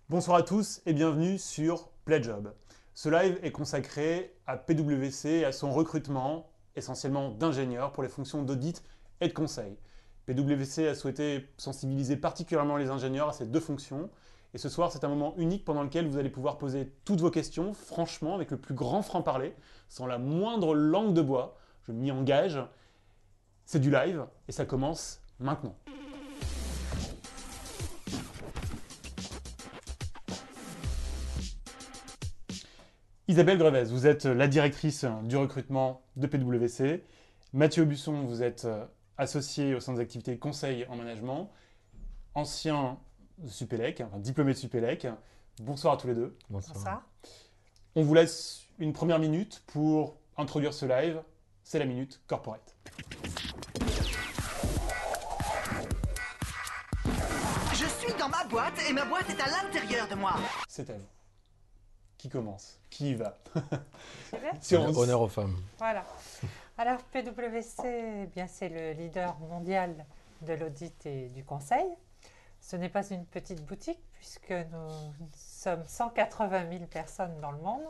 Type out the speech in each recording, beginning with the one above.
Bonsoir à tous et bienvenue sur PlayJob. Ce live est consacré à PwC et à son recrutement, essentiellement d'ingénieurs pour les fonctions d'audit et de conseil. PwC a souhaité sensibiliser particulièrement les ingénieurs à ces deux fonctions. Et ce soir, c'est un moment unique pendant lequel vous allez pouvoir poser toutes vos questions, franchement, avec le plus grand franc-parler, sans la moindre langue de bois. Je m'y engage. C'est du live et ça commence maintenant. Isabelle Grevez, vous êtes la directrice du recrutement de PwC. Mathieu Busson, vous êtes associé au centre d'activité conseil en management, ancien Supélec, enfin diplômé de Supélec. Bonsoir à tous les deux. Bonsoir. On vous laisse une première minute pour introduire ce live. C'est la minute corporate. Je suis dans ma boîte et ma boîte est à l'intérieur de moi. C'est à vous. Qui commence? Qui y va? C'est bien. Si on- Honneur aux femmes. Voilà. Alors, PwC, eh bien, c'est le leader mondial de l'audit et du conseil. Ce n'est pas une petite boutique puisque nous sommes 180 000 personnes dans le monde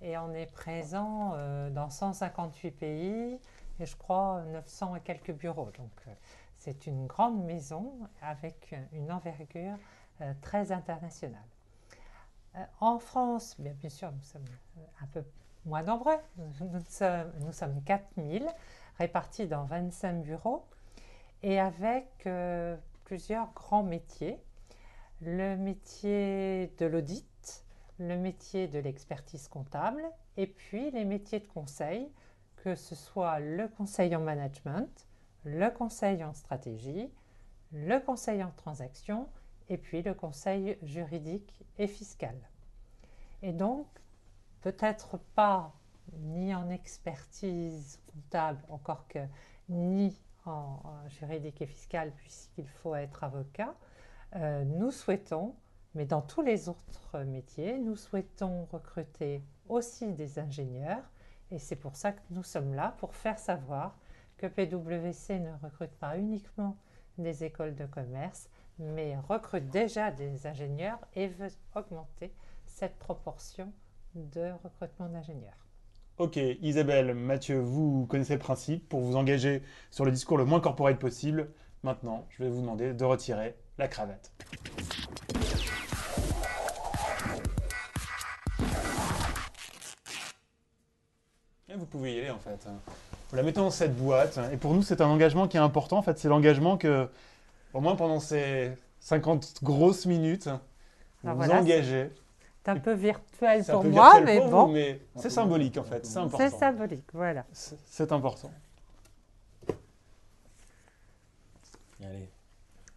et on est présent dans 158 pays et je crois 900 et quelques bureaux. Donc, c'est une grande maison avec une envergure très internationale. En France, bien sûr, nous sommes un peu moins nombreux. Nous sommes 4000 répartis dans 25 bureaux et avec plusieurs grands métiers. Le métier de l'audit, le métier de l'expertise comptable et puis les métiers de conseil, que ce soit le conseil en management, le conseil en stratégie, le conseil en transaction et puis le conseil juridique et fiscal. Et donc, peut-être pas ni en expertise comptable, encore que ni en juridique et fiscal, puisqu'il faut être avocat, nous souhaitons, mais dans tous les autres métiers, nous souhaitons recruter aussi des ingénieurs, et c'est pour ça que nous sommes là, pour faire savoir que PwC ne recrute pas uniquement des écoles de commerce, mais recrute déjà des ingénieurs et veut augmenter cette proportion de recrutement d'ingénieurs. Ok, Isabelle, Mathieu, vous connaissez le principe. Pour vous engager sur le discours le moins corporate possible, maintenant, je vais vous demander de retirer la cravate. Et vous pouvez y aller en fait. Vous la mettez dans cette boîte. Et pour nous, c'est un engagement qui est important. En fait, c'est l'engagement que, au moins pendant ces 50 grosses minutes, vous Alors vous voilà, engagez. C'est un peu virtuel C'est un pour peu moi, virtuel mais pour bon, vous, mais c'est symbolique en fait. C'est important. c'est symbolique, voilà. C'est important. Allez,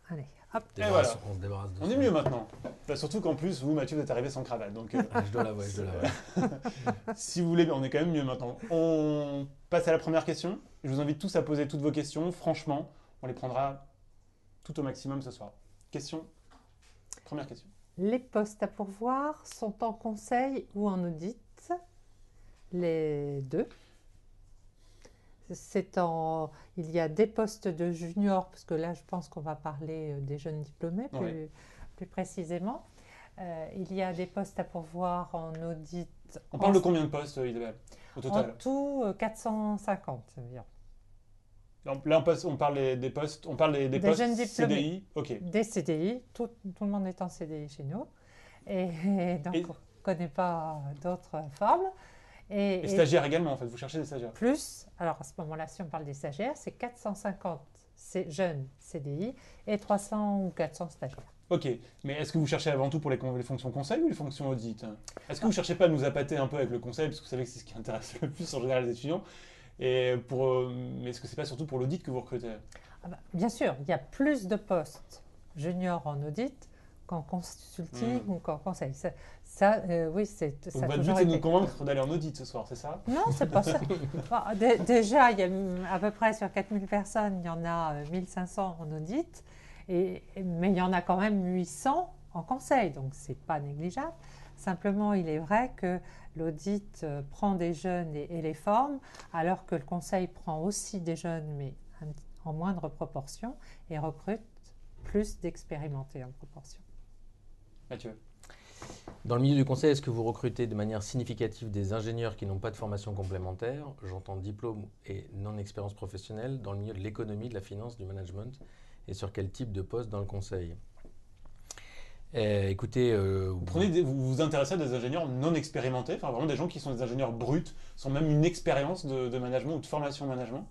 Allez, hop. voilà. on se débarrasse de On ça. est mieux maintenant. Bah, surtout qu'en plus, vous, Mathieu, vous êtes arrivé sans cravate. Donc, Ah, je dois l'avouer, je dois l'avouer. si vous voulez, on est quand même mieux maintenant. On passe à la première question. Je vous invite tous à poser toutes vos questions. Franchement, on les prendra tout au maximum ce soir. Question. Première question. Les postes à pourvoir sont en conseil ou en audit? Les deux. Il y a des postes de junior, parce que là, je pense qu'on va parler des jeunes diplômés plus précisément. Il y a des postes à pourvoir en audit. On parle de combien de postes, Isabelle, au En total? tout, 450 environ. Là, on parle des postes, on parle des Des postes jeunes diplômés. CDI. Ok. Des CDI, tout le monde est en CDI chez nous. Et donc, Et- on ne connaît pas d'autres formes. Et stagiaires également, en fait. Vous cherchez des stagiaires. Plus, alors à ce moment-là, si on parle des stagiaires, c'est 450 jeunes CDI et 300 ou 400 stagiaires. Ok, mais est-ce que vous cherchez avant tout pour les fonctions conseil ou les fonctions audit? Est-ce que vous ne cherchez pas à nous appâter un peu avec le conseil, parce que vous savez que c'est ce qui intéresse le plus en général les étudiants, mais est-ce que c'est pas surtout pour l'audit que vous recrutez? Ah bah, bien sûr, il y a plus de postes juniors en audit qu'en consulting ou qu'en conseil. Oui, ça Donc a votre but toujours c'est de nous été. convaitre d'aller en audit ce soir, c'est ça? Non, c'est pas ça. Bon, déjà, il y a à peu près sur 4000 personnes, il y en a 1500 en audit, mais il y en a quand même 800 en conseil, donc c'est pas négligeable. Simplement, il est vrai que l'audit prend des jeunes et les forme, alors que le conseil prend aussi des jeunes, mais en moindre proportion, et recrute plus d'expérimentés en proportion. Mathieu. Dans le milieu du conseil, est-ce que vous recrutez de manière significative des ingénieurs qui n'ont pas de formation complémentaire? J'entends diplôme et non-expérience professionnelle dans le milieu de l'économie, de la finance, du management, et sur quel type de poste dans le conseil? Écoutez, Vous vous intéressez à des ingénieurs non expérimentés, enfin vraiment des gens qui sont des ingénieurs bruts, sans même une expérience de management ou de formation management?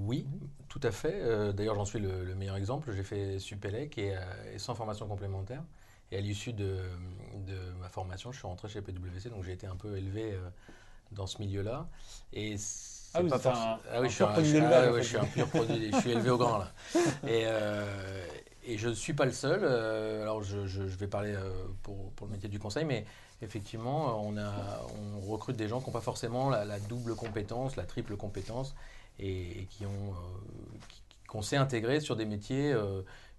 oui, tout à fait. D'ailleurs, j'en suis le meilleur exemple. J'ai fait Supélec et sans formation complémentaire. Et à l'issue de ma formation, je suis rentré chez PwC, donc j'ai été un peu élevé dans ce milieu-là. Et Ah, vous pas êtes ah oui, un pur produit d'élevage, en ouais, fait. je suis un pur produit. Je suis élevé au grand là. Et je ne suis pas le seul. Alors, je vais parler pour le métier du conseil, mais effectivement, on recrute des gens qui n'ont pas forcément la double compétence, la triple compétence, et qu'on sait intégrer sur des métiers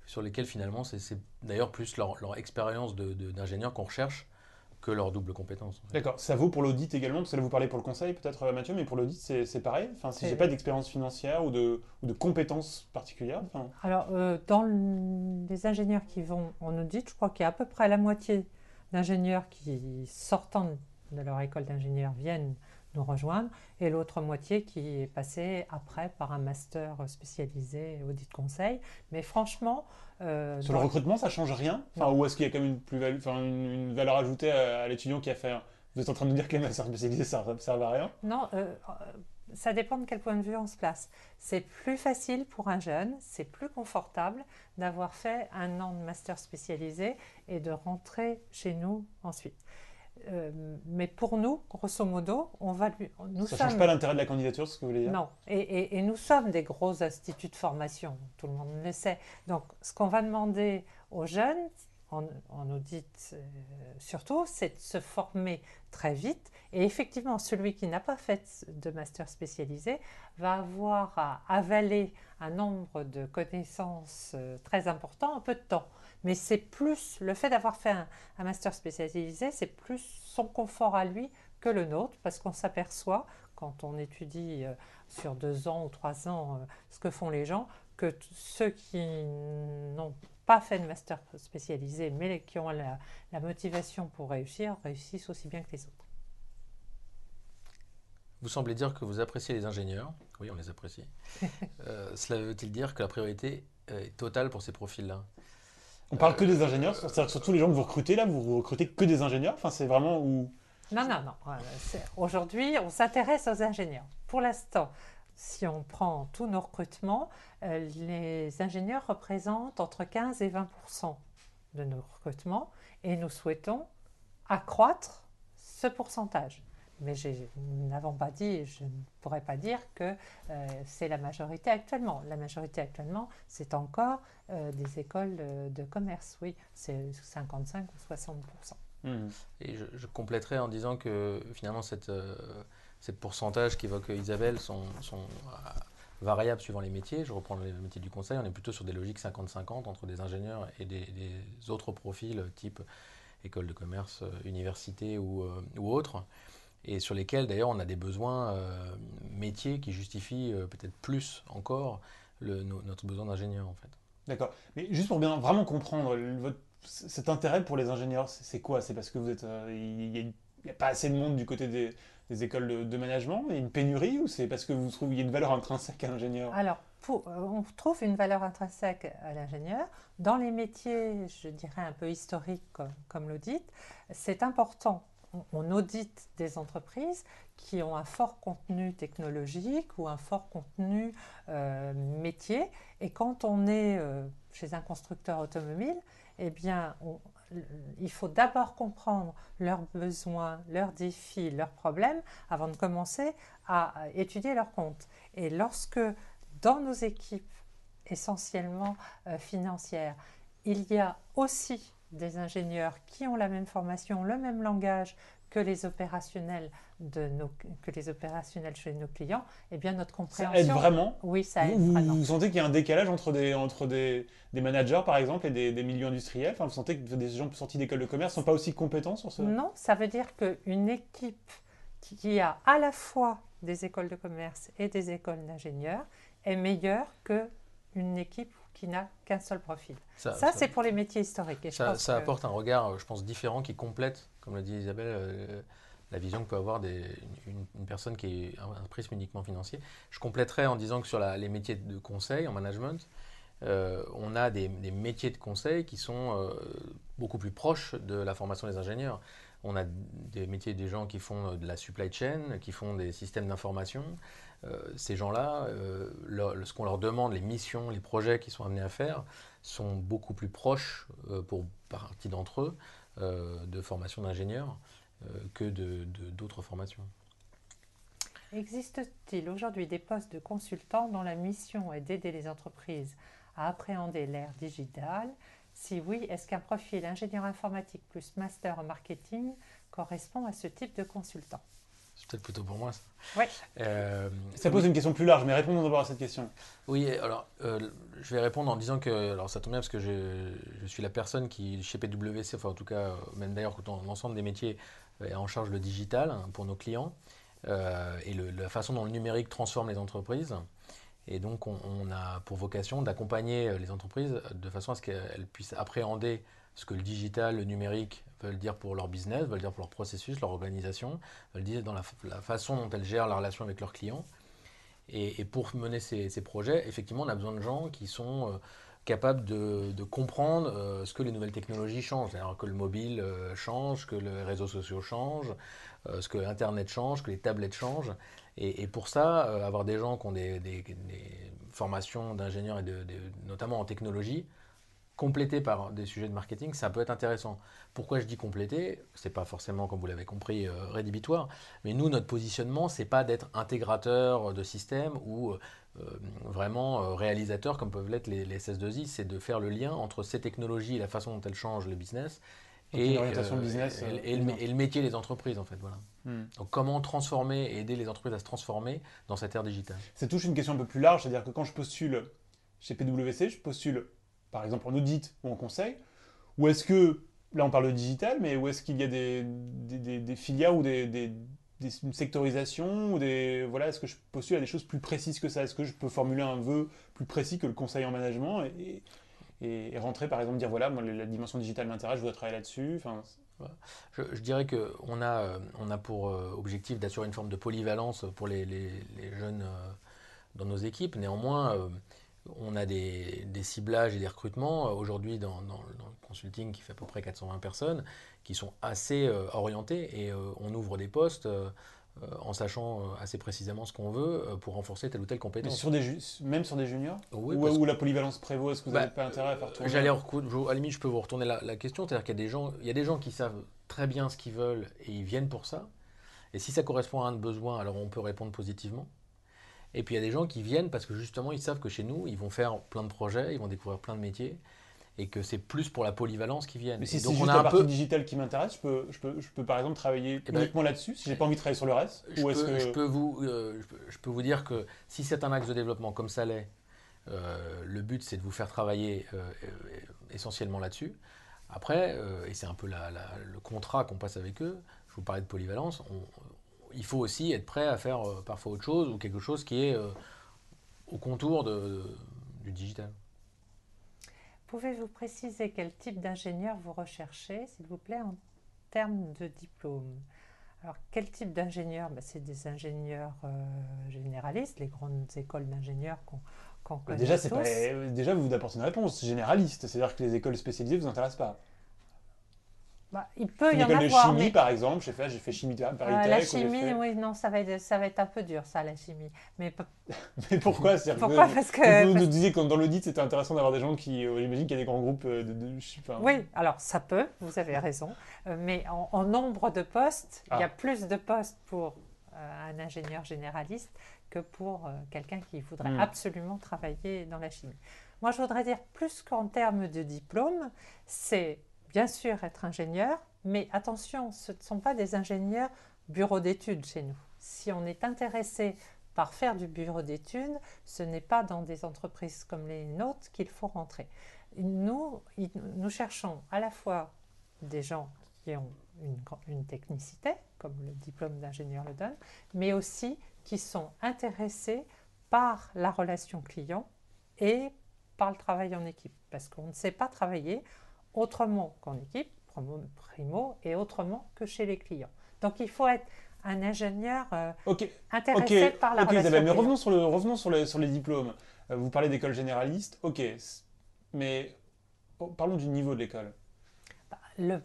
sur lesquels finalement c'est d'ailleurs plus leur expérience d'ingénieur qu'on recherche que leur double compétence. En fait. D'accord, ça vaut pour l'audit également, parce que là vous parlez pour le conseil peut-être Mathieu, mais pour l'audit c'est pareil, enfin si j'ai pas d'expérience financière ou de compétences particulières, enfin... Alors, les ingénieurs qui vont en audit, je crois qu'il y a à peu près la moitié d'ingénieurs qui, sortant de leur école d'ingénieur, viennent nous rejoindre, et l'autre moitié qui est passée après par un master spécialisé audit conseil. Mais franchement... Sur le recrutement ça change rien, enfin, Non. ou est-ce qu'il y a quand même une plus-value, enfin une valeur ajoutée à l'étudiant qui a fait... Vous êtes en train de dire que les masters spécialisés ça ne servent à rien? Non, ça dépend de quel point de vue on se place. C'est plus facile pour un jeune, c'est plus confortable d'avoir fait un an de master spécialisé et de rentrer chez nous ensuite. Mais pour nous, grosso modo, nous Ça sommes... change pas l'intérêt de la candidature, c'est ce que vous voulez dire? Non, et nous sommes des gros instituts de formation, tout le monde le sait. Donc, ce qu'on va demander aux jeunes, en audit surtout, c'est de se former très vite. Et effectivement, celui qui n'a pas fait de master spécialisé va avoir à avaler un nombre de connaissances très important en peu de temps. Mais c'est plus, le fait d'avoir fait un master spécialisé, c'est plus son confort à lui que le nôtre, parce qu'on s'aperçoit, quand on étudie sur 2 ans ou 3 ans ce que font les gens, que ceux qui n'ont pas fait de master spécialisé, mais qui ont la motivation pour réussir, réussissent aussi bien que les autres. Vous semblez dire que vous appréciez les ingénieurs. Oui, on les apprécie. Cela veut-il dire que la priorité est totale pour ces profils-là? On parle que des ingénieurs, c'est-à-dire que sur tous les gens que vous recrutez là, vous recrutez que des ingénieurs, enfin c'est vraiment où... Non, non, non. Aujourd'hui, on s'intéresse aux ingénieurs. Pour l'instant, si on prend tous nos recrutements, les ingénieurs représentent entre 15 et 20% de nos recrutements et nous souhaitons accroître ce pourcentage. Mais nous n'avons pas dit, et je ne pourrais pas dire que c'est la majorité actuellement. La majorité actuellement, c'est encore des écoles de commerce, oui, c'est 55 ou 60%. Et je compléterai en disant que finalement ces pourcentages qu'évoque Isabelle sont variables suivant les métiers. Je reprends le métier du conseil, on est plutôt sur des logiques 50-50 entre des ingénieurs et des autres profils type école de commerce, université ou autres, et sur lesquels d'ailleurs on a des besoins métiers qui justifient peut-être plus encore notre besoin d'ingénieurs en fait. D'accord. Mais juste pour bien vraiment comprendre, cet intérêt pour les ingénieurs, c'est quoi? C'est parce que vous êtes, il n'y a pas assez de monde du côté des écoles de management? Il y a une pénurie ou c'est parce que vous trouvez qu'il y a une valeur intrinsèque à l'ingénieur? Alors, on trouve une valeur intrinsèque à l'ingénieur. Dans les métiers, je dirais, un peu historiques comme l'audit, c'est important. On audite des entreprises qui ont un fort contenu technologique ou un fort contenu métier. Et quand on est chez un constructeur automobile, eh bien, il faut d'abord comprendre leurs besoins, leurs défis, leurs problèmes avant de commencer à étudier leurs comptes. Et lorsque dans nos équipes essentiellement financières, il y a aussi des ingénieurs qui ont la même formation, le même langage que les opérationnels chez nos clients, eh bien notre compréhension... Ça aide vraiment? Oui, ça aide vraiment. Vous sentez qu'il y a un décalage entre des managers, par exemple, et des milieux industriels? Enfin, vous sentez que des gens sortis d'école de commerce ne sont pas aussi compétents sur ce... Non, ça veut dire qu'une équipe qui a à la fois des écoles de commerce et des écoles d'ingénieurs est meilleure qu'une équipe qui n'a qu'un seul profil. Ça, C'est pour les métiers historiques. Et ça apporte un regard, je pense, différent qui complète, comme l'a dit Isabelle, la vision que peut avoir une personne qui est un prisme uniquement financier. Je compléterais en disant que sur les métiers de conseil en management, on a des métiers de conseil qui sont beaucoup plus proches de la formation des ingénieurs. On a des métiers des gens qui font de la supply chain, qui font des systèmes d'information. Ces gens-là, ce qu'on leur demande, les missions, les projets qu'ils sont amenés à faire, sont beaucoup plus proches, pour partie d'entre eux, de formation d'ingénieurs que d'autres formations. Existe-t-il aujourd'hui des postes de consultants dont la mission est d'aider les entreprises à appréhender l'ère digitale? Si oui, est-ce qu'un profil ingénieur informatique plus master en marketing correspond à ce type de consultant? C'est peut-être plutôt pour moi, ça. Oui. Ça pose une question plus large, mais répondons d'abord à cette question. Oui, alors je vais répondre en disant que, alors ça tombe bien parce que je suis la personne qui, chez PwC, enfin en tout cas, même d'ailleurs dans l'ensemble des métiers, est en charge le digital pour nos clients et la façon dont le numérique transforme les entreprises. Et donc, on a pour vocation d'accompagner les entreprises de façon à ce qu'elles puissent appréhender ce que le digital, le numérique veulent dire pour leur business, veulent dire pour leur processus, leur organisation, veulent dire dans la façon dont elles gèrent la relation avec leurs clients. Et pour mener ces projets, effectivement, on a besoin de gens qui sont capables de comprendre ce que les nouvelles technologies changent. C'est-à-dire que le mobile change, que les réseaux sociaux changent, ce que Internet change, que les tablettes changent. Et pour ça, avoir des gens qui ont des formations d'ingénieurs, notamment en technologie, complétées par des sujets de marketing, ça peut être intéressant. Pourquoi je dis compléter? C'est pas forcément, comme vous l'avez compris, rédhibitoire, mais nous, notre positionnement, c'est pas d'être intégrateur de systèmes ou vraiment réalisateur comme peuvent l'être les SS2I, c'est de faire le lien entre ces technologies et la façon dont elles changent le business et l'orientation business et le métier des entreprises en fait. Voilà. Donc comment transformer et aider les entreprises à se transformer dans cette ère digitale? Ça touche une question un peu plus large, c'est-à-dire que quand je postule chez PwC, je postule par exemple en audit ou en conseil, ou est-ce que, là on parle de digital, mais où est-ce qu'il y a des filières ou une sectorisation ou voilà, est-ce que je postule à des choses plus précises que ça? Est-ce que je peux formuler un vœu plus précis que le conseil en management et rentrer par exemple dire voilà, moi la dimension digitale m'intéresse, je voudrais travailler là-dessus. Je dirais qu'on a pour objectif d'assurer une forme de polyvalence pour les jeunes dans nos équipes. Néanmoins, on a des ciblages et des recrutements aujourd'hui dans le consulting qui fait à peu près 420 personnes qui sont assez orientés et on ouvre des postes en sachant assez précisément ce qu'on veut pour renforcer telle ou telle compétence. Mais même sur des juniors? Oui, où la polyvalence prévaut? Est-ce que vous n'avez pas intérêt à faire tourner? À la limite, je peux vous retourner la question. C'est-à-dire qu'il y a des gens qui savent très bien ce qu'ils veulent et ils viennent pour ça. Et si ça correspond à un besoin, alors on peut répondre positivement. Et puis il y a des gens qui viennent parce que justement ils savent que chez nous, ils vont faire plein de projets, ils vont découvrir plein de métiers et que c'est plus pour la polyvalence qu'ils viennent. Mais si et c'est donc juste on a la un partie peu... digitale qui m'intéresse, je peux par exemple travailler uniquement là-dessus si j'ai pas envie de travailler sur le reste? Je peux vous dire que si c'est un axe de développement comme ça l'est, le but c'est de vous faire travailler essentiellement là-dessus. Après, et c'est un peu le contrat qu'on passe avec eux, je vous parlais de polyvalence, il faut aussi être prêt à faire parfois autre chose ou quelque chose qui est au contour du digital. Pouvez-vous préciser quel type d'ingénieur vous recherchez, s'il vous plaît, en termes de diplôme? Alors, quel type d'ingénieur? C'est des ingénieurs généralistes, les grandes écoles d'ingénieurs qu'on connaît tous. Déjà, vous apportez une réponse généraliste, c'est-à-dire que les écoles spécialisées ne vous intéressent pas. Il peut y en avoir. Une école de chimie, mais... par exemple, j'ai fait chimie Paris Tech. La chimie, oui, non, ça va être un peu dur, ça, la chimie. Mais pourquoi? Parce que vous nous disiez que dans l'audit, c'était intéressant d'avoir des gens qui... J'imagine qu'il y a des grands groupes Oui, alors ça peut, vous avez raison. Mais en nombre de postes, il y a plus de postes pour un ingénieur généraliste que pour quelqu'un qui voudrait absolument travailler dans la chimie. Moi, je voudrais dire, plus qu'en termes de diplôme, c'est... bien sûr être ingénieur, mais attention, ce ne sont pas des ingénieurs bureau d'études chez nous. Si on est intéressé par faire du bureau d'études, ce n'est pas dans des entreprises comme les nôtres qu'il faut rentrer. Nous cherchons à la fois des gens qui ont une technicité, comme le diplôme d'ingénieur le donne, mais aussi qui sont intéressés par la relation client et par le travail en équipe. Parce qu'on ne sait pas travailler autrement qu'en équipe, primo, et autrement que chez les clients. Donc il faut être un ingénieur Ok, intéressé par la ok relation Isabelle, mais client. sur les diplômes. Vous parlez d'école généraliste, ok, mais parlons du niveau de l'école. Le,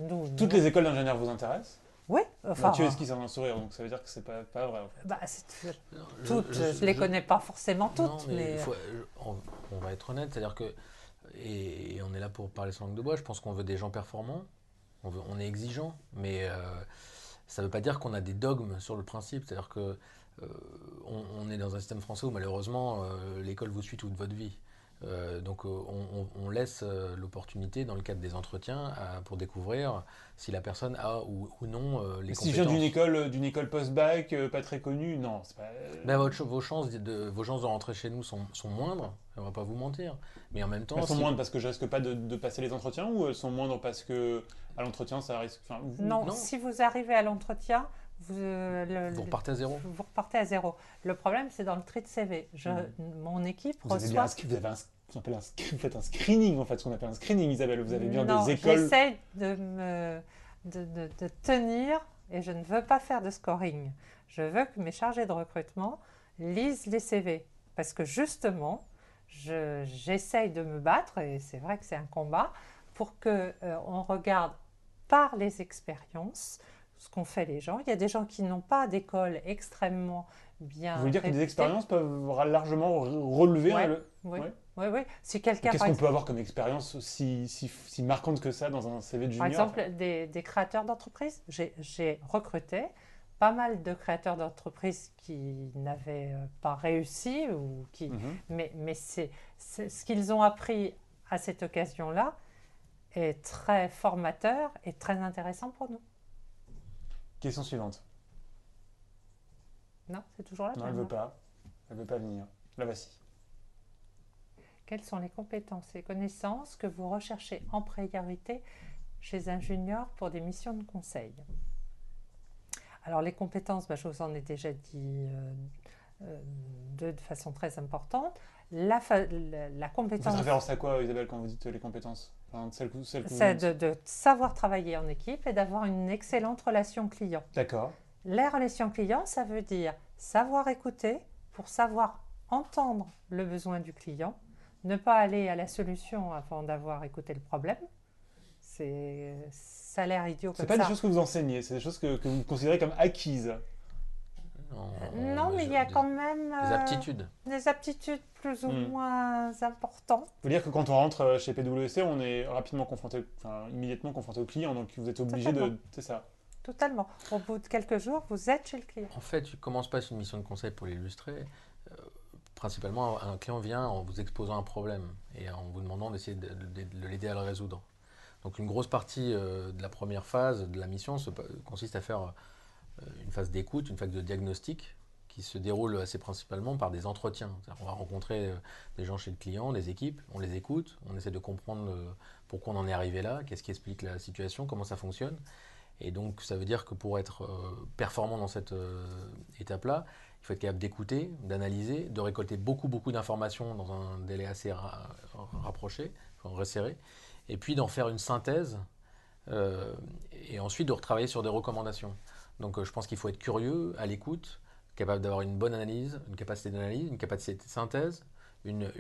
nous, Toutes les écoles d'ingénieurs vous intéressent? oui, enfin, Mathieu esquisse un sourire, donc ça veut dire que c'est pas vrai en fait. bah, toutes, je ne les connais pas forcément toutes, Non, mais mais on va être honnête, c'est-à-dire que, et on est là pour parler sans langue de bois, je pense qu'on veut des gens performants, on est exigeant, mais ça ne veut pas dire qu'on a des dogmes sur le principe, c'est-à-dire que on est dans un système français où malheureusement l'école vous suit toute votre vie. Donc on laisse l'opportunité dans le cadre des entretiens pour découvrir si la personne a ou non les Si je compétences. viens d'une école post-bac, pas très connue, non, c'est pas. Ben, vos chances vos chances de rentrer chez nous sont moindres, on va pas vous mentir. Mais en même temps, Elles sont si- moindres parce que je risque pas de passer les entretiens ou elles sont moindres parce que à l'entretien ça risque. Enfin, non, non. si vous arrivez à l'entretien, vous repartez à zéro. vous repartez à zéro. Le problème, c'est dans le tri de CV. Mon équipe vous avez bien reçoit... vous faites un screening en fait, ce qu'on appelle un screening, Isabelle. Vous avez bien Non, des écoles. j'essaie de tenir et je ne veux pas faire de scoring. Je veux que mes chargés de recrutement lisent les CV. Parce que justement, j'essaye de me battre, et c'est vrai que c'est un combat, pour qu'on regarde par les expériences ce qu'ont fait les gens. Il y a des gens qui n'ont pas d'école extrêmement bien Vous voulez dire que des réputée. expériences peuvent largement relever Ouais, un. Oui, Ouais. oui, oui. Si quelqu'un, Qu'est-ce par qu'on peut avoir comme expérience si marquante que ça dans un CV de Par junior? exemple, des créateurs d'entreprises. J'ai recruté pas mal de créateurs d'entreprises qui n'avaient pas réussi, Mhm. mais ce qu'ils ont appris à cette occasion-là est très formateur et très intéressant pour nous. Question suivante. Non, c'est toujours la Non, elle même. veut pas. Elle veut pas venir. La voici. Quelles sont les compétences et connaissances que vous recherchez en priorité chez un junior pour des missions de conseil? Alors les compétences, je vous en ai déjà dit deux de façon très importante. La Vous faites compétence, référence à quoi, Isabelle, quand vous dites les compétences? Enfin, celles que c'est de savoir travailler en équipe et d'avoir une excellente relation client. D'accord. Les relations clients, ça veut dire savoir écouter pour savoir entendre le besoin du client, ne pas aller à la solution avant d'avoir écouté le problème. Ça a l'air idiot C'est comme pas ça. des choses que vous enseignez, c'est des choses que vous considérez comme acquises. Non, mais il y a quand même des aptitudes. des aptitudes plus ou Hmm. moins importantes. Faut dire que quand on rentre chez PwC, on est rapidement confronté, enfin immédiatement confronté au client, donc vous êtes obligé de. Totalement. C'est ça. Totalement. Au bout de quelques jours, vous êtes chez le client. En fait, tu commences pas une mission de conseil pour l'illustrer. Principalement, un client vient en vous exposant un problème et en vous demandant d'essayer de l'aider à le résoudre. Donc une grosse partie de la première phase de la mission consiste à faire une phase d'écoute, une phase de diagnostic qui se déroule assez principalement par des entretiens. C'est-à-dire qu'on va rencontrer des gens chez le client, des équipes, on les écoute, on essaie de comprendre pourquoi on en est arrivé là, qu'est-ce qui explique la situation, comment ça fonctionne. Et donc ça veut dire que pour être performant dans cette étape-là, il faut être capable d'écouter, d'analyser, de récolter beaucoup d'informations dans un délai assez rapproché, resserré, et puis d'en faire une synthèse et ensuite de retravailler sur des recommandations. Donc je pense qu'il faut être curieux, à l'écoute, capable d'avoir une bonne analyse, une capacité d'analyse, une capacité de synthèse, une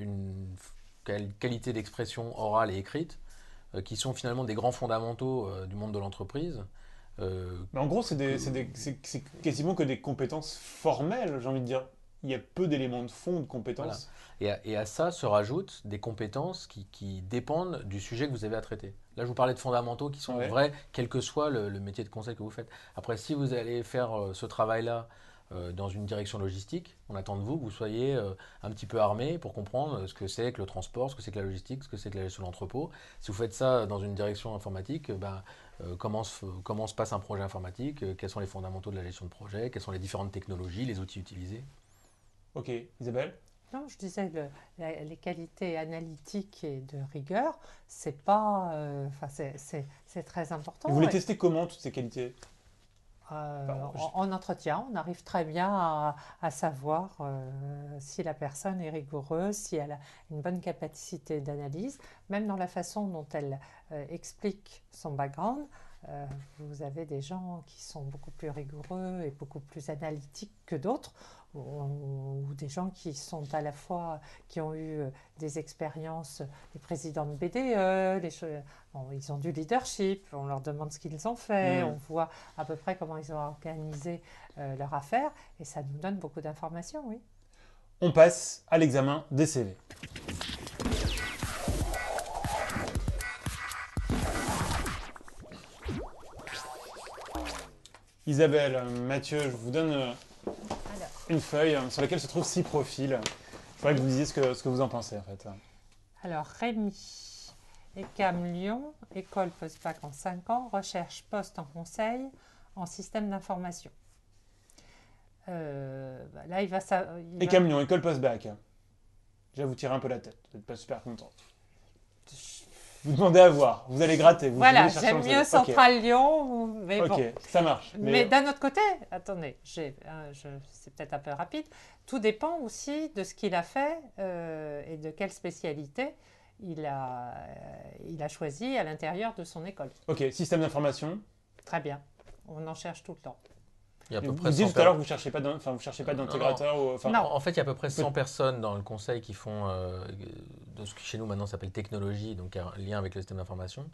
qualité d'expression orale et écrite, qui sont finalement des grands fondamentaux du monde de l'entreprise. Mais en gros, c'est quasiment que des compétences formelles, j'ai envie de dire. Il y a peu d'éléments de fond de compétences. Voilà. Et à ça se rajoutent des compétences qui dépendent du sujet que vous avez à traiter. Là, je vous parlais de fondamentaux qui sont vrais, quel que soit le métier de conseil que vous faites. Après, si vous allez faire ce travail-là dans une direction logistique, on attend de vous que vous soyez un petit peu armé pour comprendre ce que c'est que le transport, ce que c'est que la logistique, ce que c'est que la gestion de l'entrepôt. Si vous faites ça dans une direction informatique, comment se passe un projet informatique, quels sont les fondamentaux de la gestion de projet, quelles sont les différentes technologies, les outils utilisés. Ok, Isabelle? Non, je disais les qualités analytiques et de rigueur, c'est pas, c'est très important. Vous les testez comment, toutes ces qualités? En entretien, on arrive très bien à savoir si la personne est rigoureuse, si elle a une bonne capacité d'analyse, même dans la façon dont elle explique son background. Vous avez des gens qui sont beaucoup plus rigoureux et beaucoup plus analytiques que d'autres, ou des gens qui sont à la fois, qui ont eu des expériences, les présidents de BDE, ils ont du leadership, on leur demande ce qu'ils ont fait, on voit à peu près comment ils ont organisé leur affaire, et ça nous donne beaucoup d'informations, oui. On passe à l'examen des CV. Isabelle, Mathieu, je vous donne une feuille sur laquelle se trouvent 6 profils. Je voudrais que vous disiez ce que vous en pensez en fait. Alors Rémi, ECAM Lyon, école post-bac en 5 ans, recherche poste en conseil en système d'information. Là, il va... ECAM Lyon, école post-bac. Je vais vous tirer un peu la tête, vous n'êtes pas super content. Vous demandez à voir, vous allez gratter. Voilà, j'aime mieux Centrale Lyon, mais bon. Ok, ça marche. Mais d'un autre côté, attendez, c'est peut-être un peu rapide, tout dépend aussi de ce qu'il a fait et de quelle spécialité il a choisi à l'intérieur de son école. Ok, système d'information. Très bien, on en cherche tout le temps. Il y a à peu Vous près dites tout à l'heure que vous ne cherchez pas d'intégrateur Non, en fait, il y a à peu près 100 personnes dans le conseil qui font de ce qui chez nous maintenant s'appelle technologie, donc un lien avec le système d'information.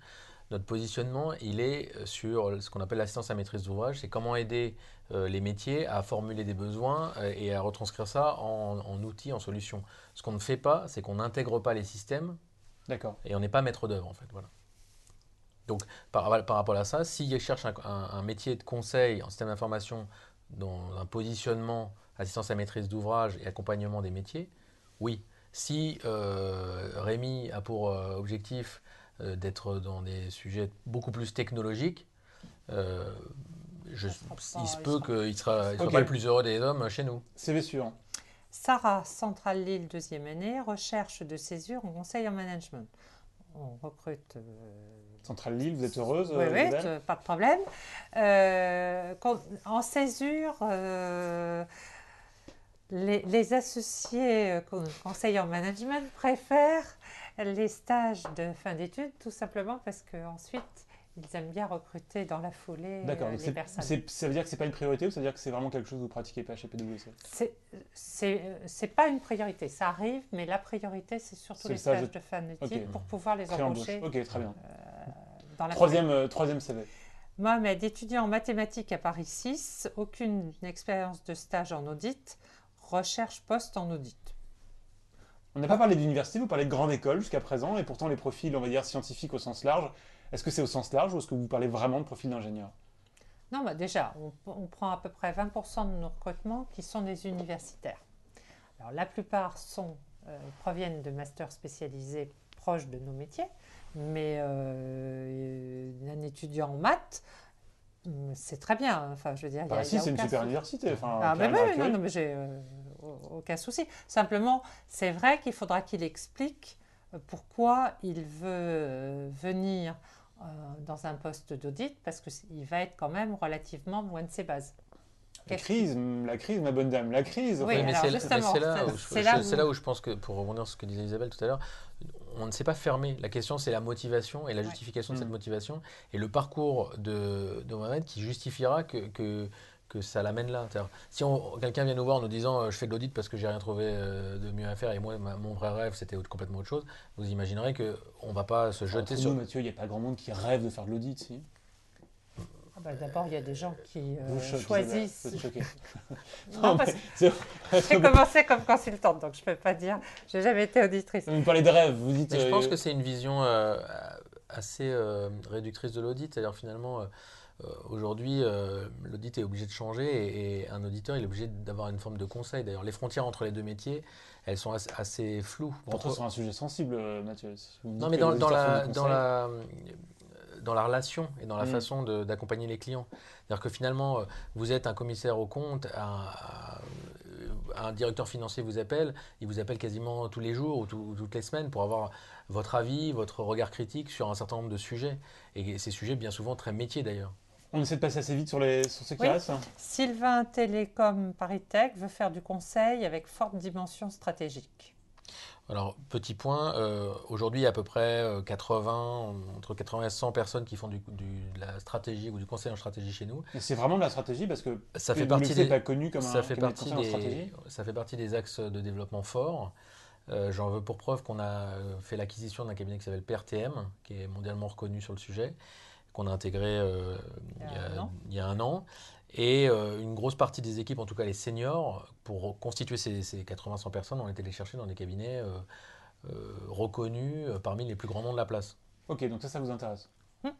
Notre positionnement, il est sur ce qu'on appelle l'assistance à maîtrise d'ouvrage, c'est comment aider les métiers à formuler des besoins et à retranscrire ça en outils, en solutions. Ce qu'on ne fait pas, c'est qu'on n'intègre pas les systèmes. D'accord. Et on n'est pas maître d'œuvre en fait. Voilà. Donc par rapport à ça, s'ils cherchent un métier de conseil en système d'information dans un positionnement assistance à maîtrise d'ouvrage et accompagnement des métiers, oui. Si Rémi a pour objectif d'être dans des sujets beaucoup plus technologiques, il se peut qu'il ne sera pas le plus heureux des hommes chez nous. CV suivant. Sarah, Centrale Lille, 2e année, recherche de césure en conseil en management. On recrute... Centrale Lille, vous êtes heureuse? Oui, pas de problème. En césure, les associés conseillers en management préfèrent les stages de fin d'études, tout simplement parce qu'ensuite, ils aiment bien recruter dans la foulée les personnes. Ça veut dire que ce n'est pas une priorité ou ça veut dire que c'est vraiment quelque chose que vous ne pratiquez pas chez PwC? C'est pas une priorité, ça arrive, mais la priorité, c'est surtout les stages de fin d'études pour pouvoir les embaucher. Ok, très bien. Dans la troisième CV. Mohamed, étudiant en mathématiques à Paris 6, aucune expérience de stage en audit, recherche poste en audit. On n'a pas parlé d'université, vous parlez de grande école jusqu'à présent, et pourtant les profils, on va dire, scientifiques au sens large, est-ce que c'est au sens large ou est-ce que vous parlez vraiment de profils d'ingénieurs? Non, déjà, on prend à peu près 20% de nos recrutements qui sont des universitaires. Alors, la plupart proviennent de masters spécialisés proches de nos métiers, mais un étudiant en maths, c'est très bien. Enfin, je veux dire, si, c'est une super université. Non, mais j'ai aucun souci. Simplement, c'est vrai qu'il faudra qu'il explique pourquoi il veut venir dans un poste d'audit, parce qu'il va être quand même relativement loin de ses bases. La crise, ma bonne dame, la crise. Oui, mais c'est là où je pense que, pour rebondir sur ce que disait Isabelle tout à l'heure, on ne s'est pas fermé. La question, c'est la motivation et la justification de cette motivation et le parcours de Mohamed qui justifiera que ça l'amène là. Si quelqu'un vient nous voir en nous disant je fais de l'audit parce que j'ai rien trouvé de mieux à faire et moi, mon vrai rêve, c'était complètement autre chose, vous imaginerez qu'on ne va pas se jeter sur... Nous, Mathieu, il n'y a pas grand monde qui rêve de faire de l'audit, si. D'abord, il y a des gens qui choisissent. Non, parce que j'ai commencé comme consultante, donc je ne peux pas dire. Je n'ai jamais été auditrice. Vous parlez de rêve, vous dites. Mais je pense que c'est une vision assez réductrice de l'audit. C'est-à-dire finalement, aujourd'hui, l'audit est obligé de changer et un auditeur il est obligé d'avoir une forme de conseil. D'ailleurs, les frontières entre les deux métiers, elles sont assez floues. On rentre sur un sujet sensible, Mathieu. Non, mais dans la relation et dans la façon d'accompagner les clients. C'est-à-dire que finalement, vous êtes un commissaire aux comptes, un directeur financier vous appelle, il vous appelle quasiment tous les jours ou toutes les semaines pour avoir votre avis, votre regard critique sur un certain nombre de sujets. Et ces sujets, bien souvent, très métiers d'ailleurs. On essaie de passer assez vite sur ceux qui Oui. restent. Sylvain Télécom Paris Tech veut faire du conseil avec forte dimension stratégique. Alors, petit point, aujourd'hui, il y a à peu près 80, entre 80 et 100 personnes qui font de la stratégie ou du conseil en stratégie chez nous. Mais c'est vraiment de la stratégie parce que Ça fait PwC partie n'est des, pas connu comme ça un fait cabinet de partie conseil en stratégie. ça fait partie des axes de développement forts. J'en veux pour preuve qu'on a fait l'acquisition d'un cabinet qui s'appelle PRTM, qui est mondialement reconnu sur le sujet, qu'on a intégré il y a un an. Et une grosse partie des équipes, en tout cas les seniors, pour constituer ces 80-100 personnes, on été les chercher dans des cabinets reconnus parmi les plus grands noms de la place. Ok, donc ça vous intéresse. Hmm.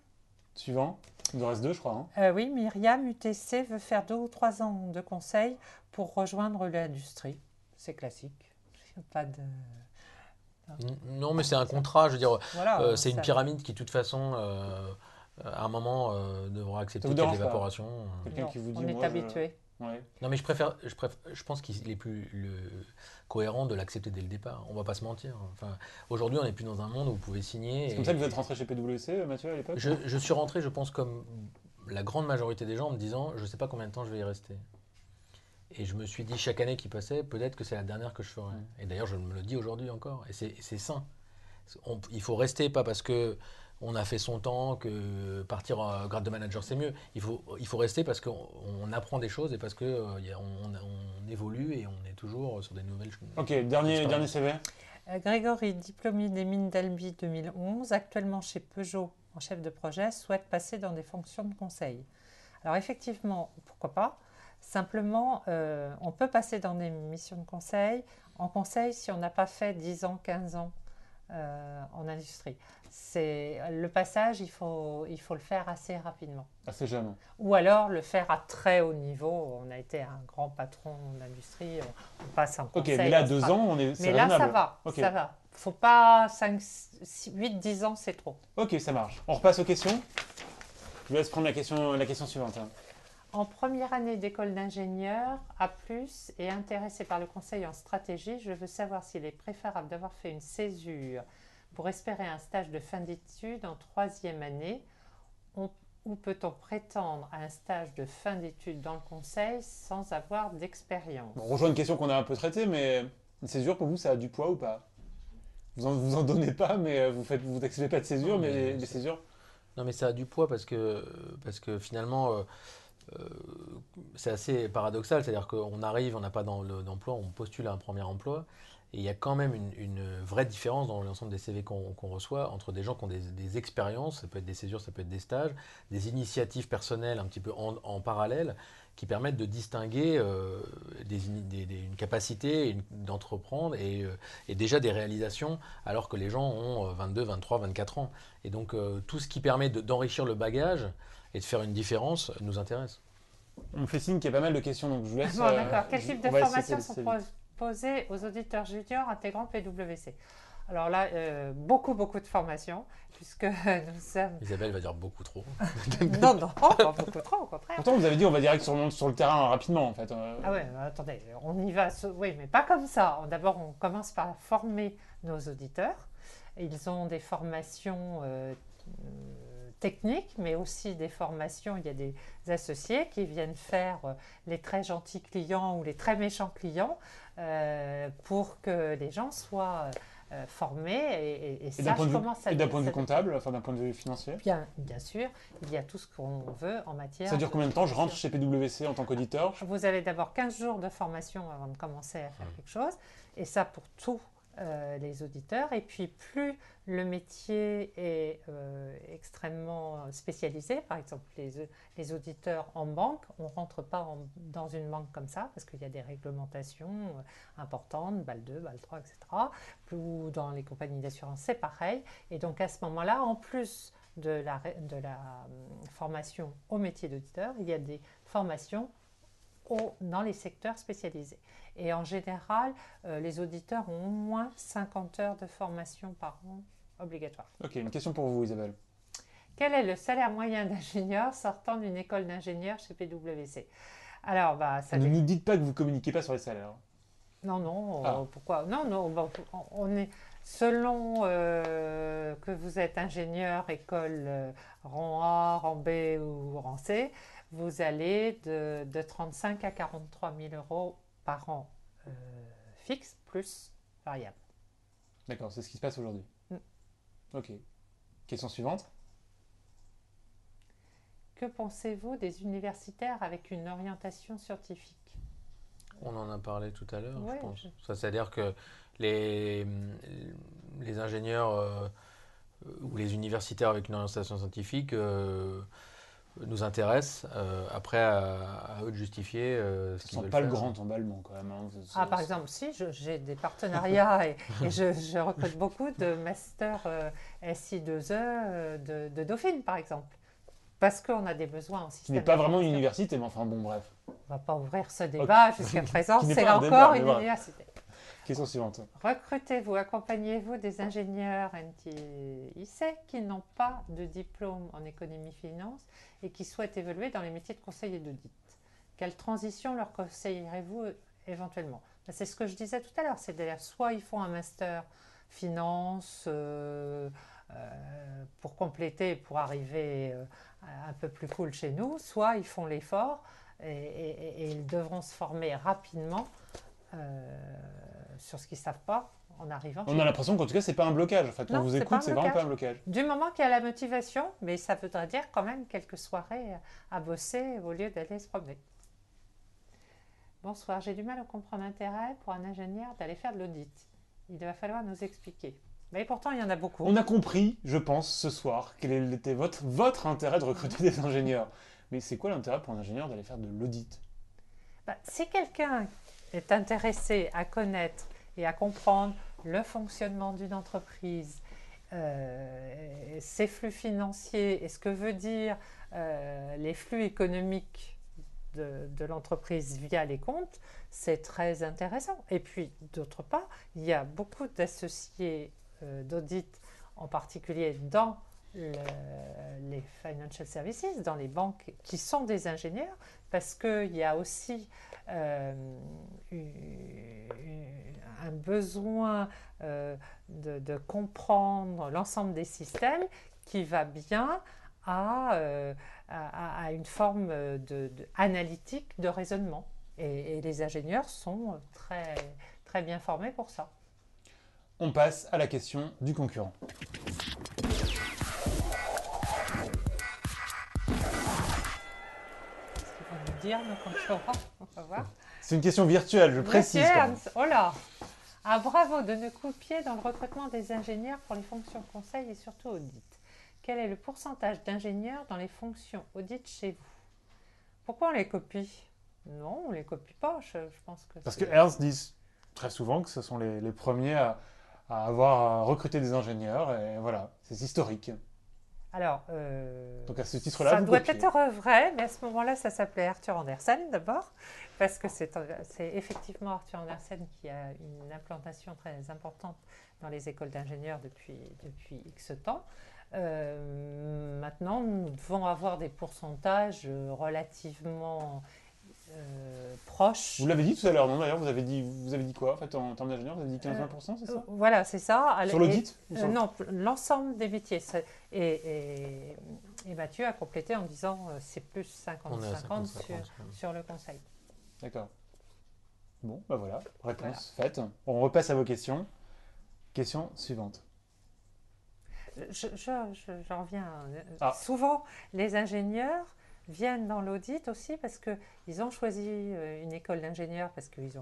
Suivant. Il nous reste deux, je crois. Oui, Myriam UTC veut faire 2 ou 3 ans de conseil pour rejoindre l'industrie. C'est classique. Pas de... Non, mais c'est un contrat, je veux dire, Voilà, c'est une ça- pyramide qui, de toute façon, à un moment, devra Ça accepter vous qu'il y a de dérange pas l'évaporation. Quelqu'un Non, qui vous dit, on est moi, habitué. Ouais. Non, mais je pense qu'il est plus cohérent de l'accepter dès le départ. On va pas se mentir. Enfin, aujourd'hui, on n'est plus dans un monde où vous pouvez signer. C'est comme ça que vous êtes rentré chez PwC, Mathieu, à l'époque Je suis rentré, je pense, comme la grande majorité des gens, en me disant, je sais pas combien de temps je vais y rester. Et je me suis dit, chaque année qui passait, peut-être que c'est la dernière que je ferai. Et d'ailleurs, je me le dis aujourd'hui encore. Et c'est sain. Il faut rester, pas parce que on a fait son temps, que partir grade de manager c'est mieux. Il faut rester parce qu'on apprend des choses et parce qu'on on évolue et on est toujours sur des nouvelles choses. Ok, dernier CV. Grégory, diplômé des mines d'Albi 2011, actuellement chez Peugeot en chef de projet, souhaite passer dans des fonctions de conseil. Alors effectivement, pourquoi pas. Simplement, on peut passer dans des missions de conseil, en conseil si on n'a pas fait 10 ans, 15 ans en industrie. Le passage, il faut le faire assez rapidement. Assez jeune. Ou alors le faire à très haut niveau. On a été un grand patron d'industrie, on passe en Ok, conseil. mais là, on 2 sera- ans, c'est Mais là, ça raisonnable. va, Ok. ça va. Faut pas 8, 10 ans, c'est trop. Ok, ça marche. On repasse aux questions. Je vous laisse prendre la question suivante. En première année d'école d'ingénieur, A+, et intéressé par le conseil en stratégie, je veux savoir s'il est préférable d'avoir fait une césure pour espérer un stage de fin d'études en 3e année, ou peut-on prétendre à un stage de fin d'études dans le conseil sans avoir d'expérience? On rejoint une question qu'on a un peu traitée, mais une césure pour vous, ça a du poids ou pas? Vous en donnez pas, mais vous n'acceptez pas de césure, Non, mais mais les césures. Non, mais ça a du poids parce que finalement, c'est assez paradoxal. C'est-à-dire qu'on arrive, on n'a pas d'emploi, on postule à un premier emploi. Et il y a quand même une vraie différence dans l'ensemble des CV qu'on reçoit entre des gens qui ont des expériences, ça peut être des césures, ça peut être des stages, des initiatives personnelles un petit peu en parallèle qui permettent de distinguer une capacité d'entreprendre et déjà des réalisations alors que les gens ont 22, 23, 24 ans. Et donc tout ce qui permet d'enrichir le bagage et de faire une différence nous intéresse. On me fait signe qu'il y a pas mal de questions, donc je vous laisse. Bon, d'accord. Quel type de on va essayer formations de sont laisser vite. posées aux auditeurs juniors intégrant PwC? Alors là, beaucoup de formations, puisque nous sommes... Isabelle va dire beaucoup trop. Non, pas beaucoup trop, au contraire. Pourtant, vous avez dit on va direct sur le terrain rapidement, en fait. Ah ouais, attendez, on y va, oui, mais pas comme ça. D'abord, on commence par former nos auditeurs. Ils ont des formations techniques, mais aussi des formations. Il y a des associés qui viennent faire les très gentils clients ou les très méchants clients pour que les gens soient formés et Et d'un point sachent de comment ça vue, et d'un point de vue ça- comptable, enfin d'un point de vue financier. Bien sûr, il y a tout ce qu'on veut en matière. Ça dure combien de temps? Je rentre chez PwC en tant qu'auditeur. Vous avez d'abord 15 jours de formation avant de commencer à faire quelque chose, et ça pour tous les auditeurs. Et puis plus le métier est extrêmement spécialisé, par exemple les auditeurs en banque, on ne rentre pas dans une banque comme ça, parce qu'il y a des réglementations importantes, BAL 2, BAL 3, etc. Ou dans les compagnies d'assurance, c'est pareil. Et donc à ce moment-là, en plus de la formation au métier d'auditeur, il y a des formations dans les secteurs spécialisés. Et en général, les auditeurs ont au moins 50 heures de formation par an obligatoire. Ok, une question pour vous, Isabelle. Quel est le salaire moyen d'ingénieur sortant d'une école d'ingénieur chez PwC? Alors, ça Ne dépend. nous dites pas que vous communiquez pas sur les salaires. Non, Ah. pourquoi? Non, selon que vous êtes ingénieur, école rang A, rang B ou rang C, vous allez de 35 000 à 43 000 euros par an fixe plus variable. D'accord, c'est ce qui se passe aujourd'hui. Mm. Ok. Question suivante. Que pensez-vous des universitaires avec une orientation scientifique? On en a parlé tout à l'heure, Ouais, je pense. Ça, c'est-à-dire que les ingénieurs ou les universitaires avec une orientation scientifique nous intéressent. Après, à eux de justifier ce Ça qu'ils sent veulent pas le faire. grand emballement quand même. Hein. Ah, par exemple, si, j'ai des partenariats et je recrute beaucoup de masters SI2E de Dauphine, par exemple. Parce qu'on a des besoins en Qui système n'est pas vraiment une d'information. université, mais enfin bon, bref. On ne va pas ouvrir ce débat jusqu'à présent, Qui n'est c'est pas un encore débat, mais une voilà. université. Question suivante. Recrutez-vous, accompagnez-vous des ingénieurs NTIC qui n'ont pas de diplôme en économie-finance et qui souhaitent évoluer dans les métiers de conseil et d'audit. Quelle transition leur conseillerez-vous éventuellement? C'est ce que je disais tout à l'heure, c'est-à-dire soit ils font un master finance pour compléter, pour arriver un peu plus cool chez nous, soit ils font l'effort et ils devront se former rapidement sur ce qu'ils ne savent pas en arrivant. On a l'impression qu'en tout cas, c'est pas un blocage. En fait, quand Non, on vous c'est pas un écoute, c'est vraiment blocage. pas un blocage. Du moment qu'il y a la motivation, mais ça voudrait dire quand même quelques soirées à bosser au lieu d'aller se promener. Bonsoir, j'ai du mal à comprendre l'intérêt pour un ingénieur d'aller faire de l'audit. Il va falloir nous expliquer. Mais pourtant, il y en a beaucoup. On a compris, je pense, ce soir, quel était votre intérêt de recruter des ingénieurs. Mais c'est quoi l'intérêt pour un ingénieur d'aller faire de l'audit? Si quelqu'un est intéressé à connaître et à comprendre le fonctionnement d'une entreprise, ses flux financiers et ce que veut dire les flux économiques de l'entreprise via les comptes, c'est très intéressant. Et puis, d'autre part, il y a beaucoup d'associés d'audit, en particulier dans les financial services, dans les banques qui sont des ingénieurs, parce qu'il y a aussi un besoin de comprendre l'ensemble des systèmes qui va bien à une forme analytique de raisonnement. Et les ingénieurs sont très, très bien formés pour ça. On passe à la question du concurrent. Qu'est-ce qu'ils vont nous dire, nos concurrents? On va voir. C'est une question virtuelle, je précise. Monsieur quand même. Ernst, oh là! Ah, bravo, de ne coup de pied dans le recrutement des ingénieurs pour les fonctions conseil et surtout audit. Quel est le pourcentage d'ingénieurs dans les fonctions audit chez vous? Pourquoi on les copie? Non, on ne les copie pas, je pense que Parce que Ernst dit très souvent que ce sont les premiers à avoir recruté des ingénieurs, et voilà, c'est historique. Alors, Donc à ce titre-là, ça vous doit copiez. être vrai, mais à ce moment-là, ça s'appelait Arthur Andersen d'abord, parce que c'est effectivement Arthur Andersen qui a une implantation très importante dans les écoles d'ingénieurs depuis X temps. Maintenant, nous devons avoir des pourcentages relativement proches. Vous l'avez dit tout à l'heure, non? D'ailleurs, vous avez dit quoi en fait en termes d'ingénieur? Vous avez dit 15-20%, c'est ça? Voilà, c'est ça. Sur l'audit ou sur le- Non, l'ensemble des métiers. Et Mathieu a complété en disant c'est plus 50-50 sur le conseil. D'accord. Bon, bah voilà, réponse faite. On repasse à vos questions. Question suivante. J'en reviens. Ah. Souvent, les ingénieurs viennent dans l'audit aussi parce qu'ils ont choisi une école d'ingénieurs parce qu'ils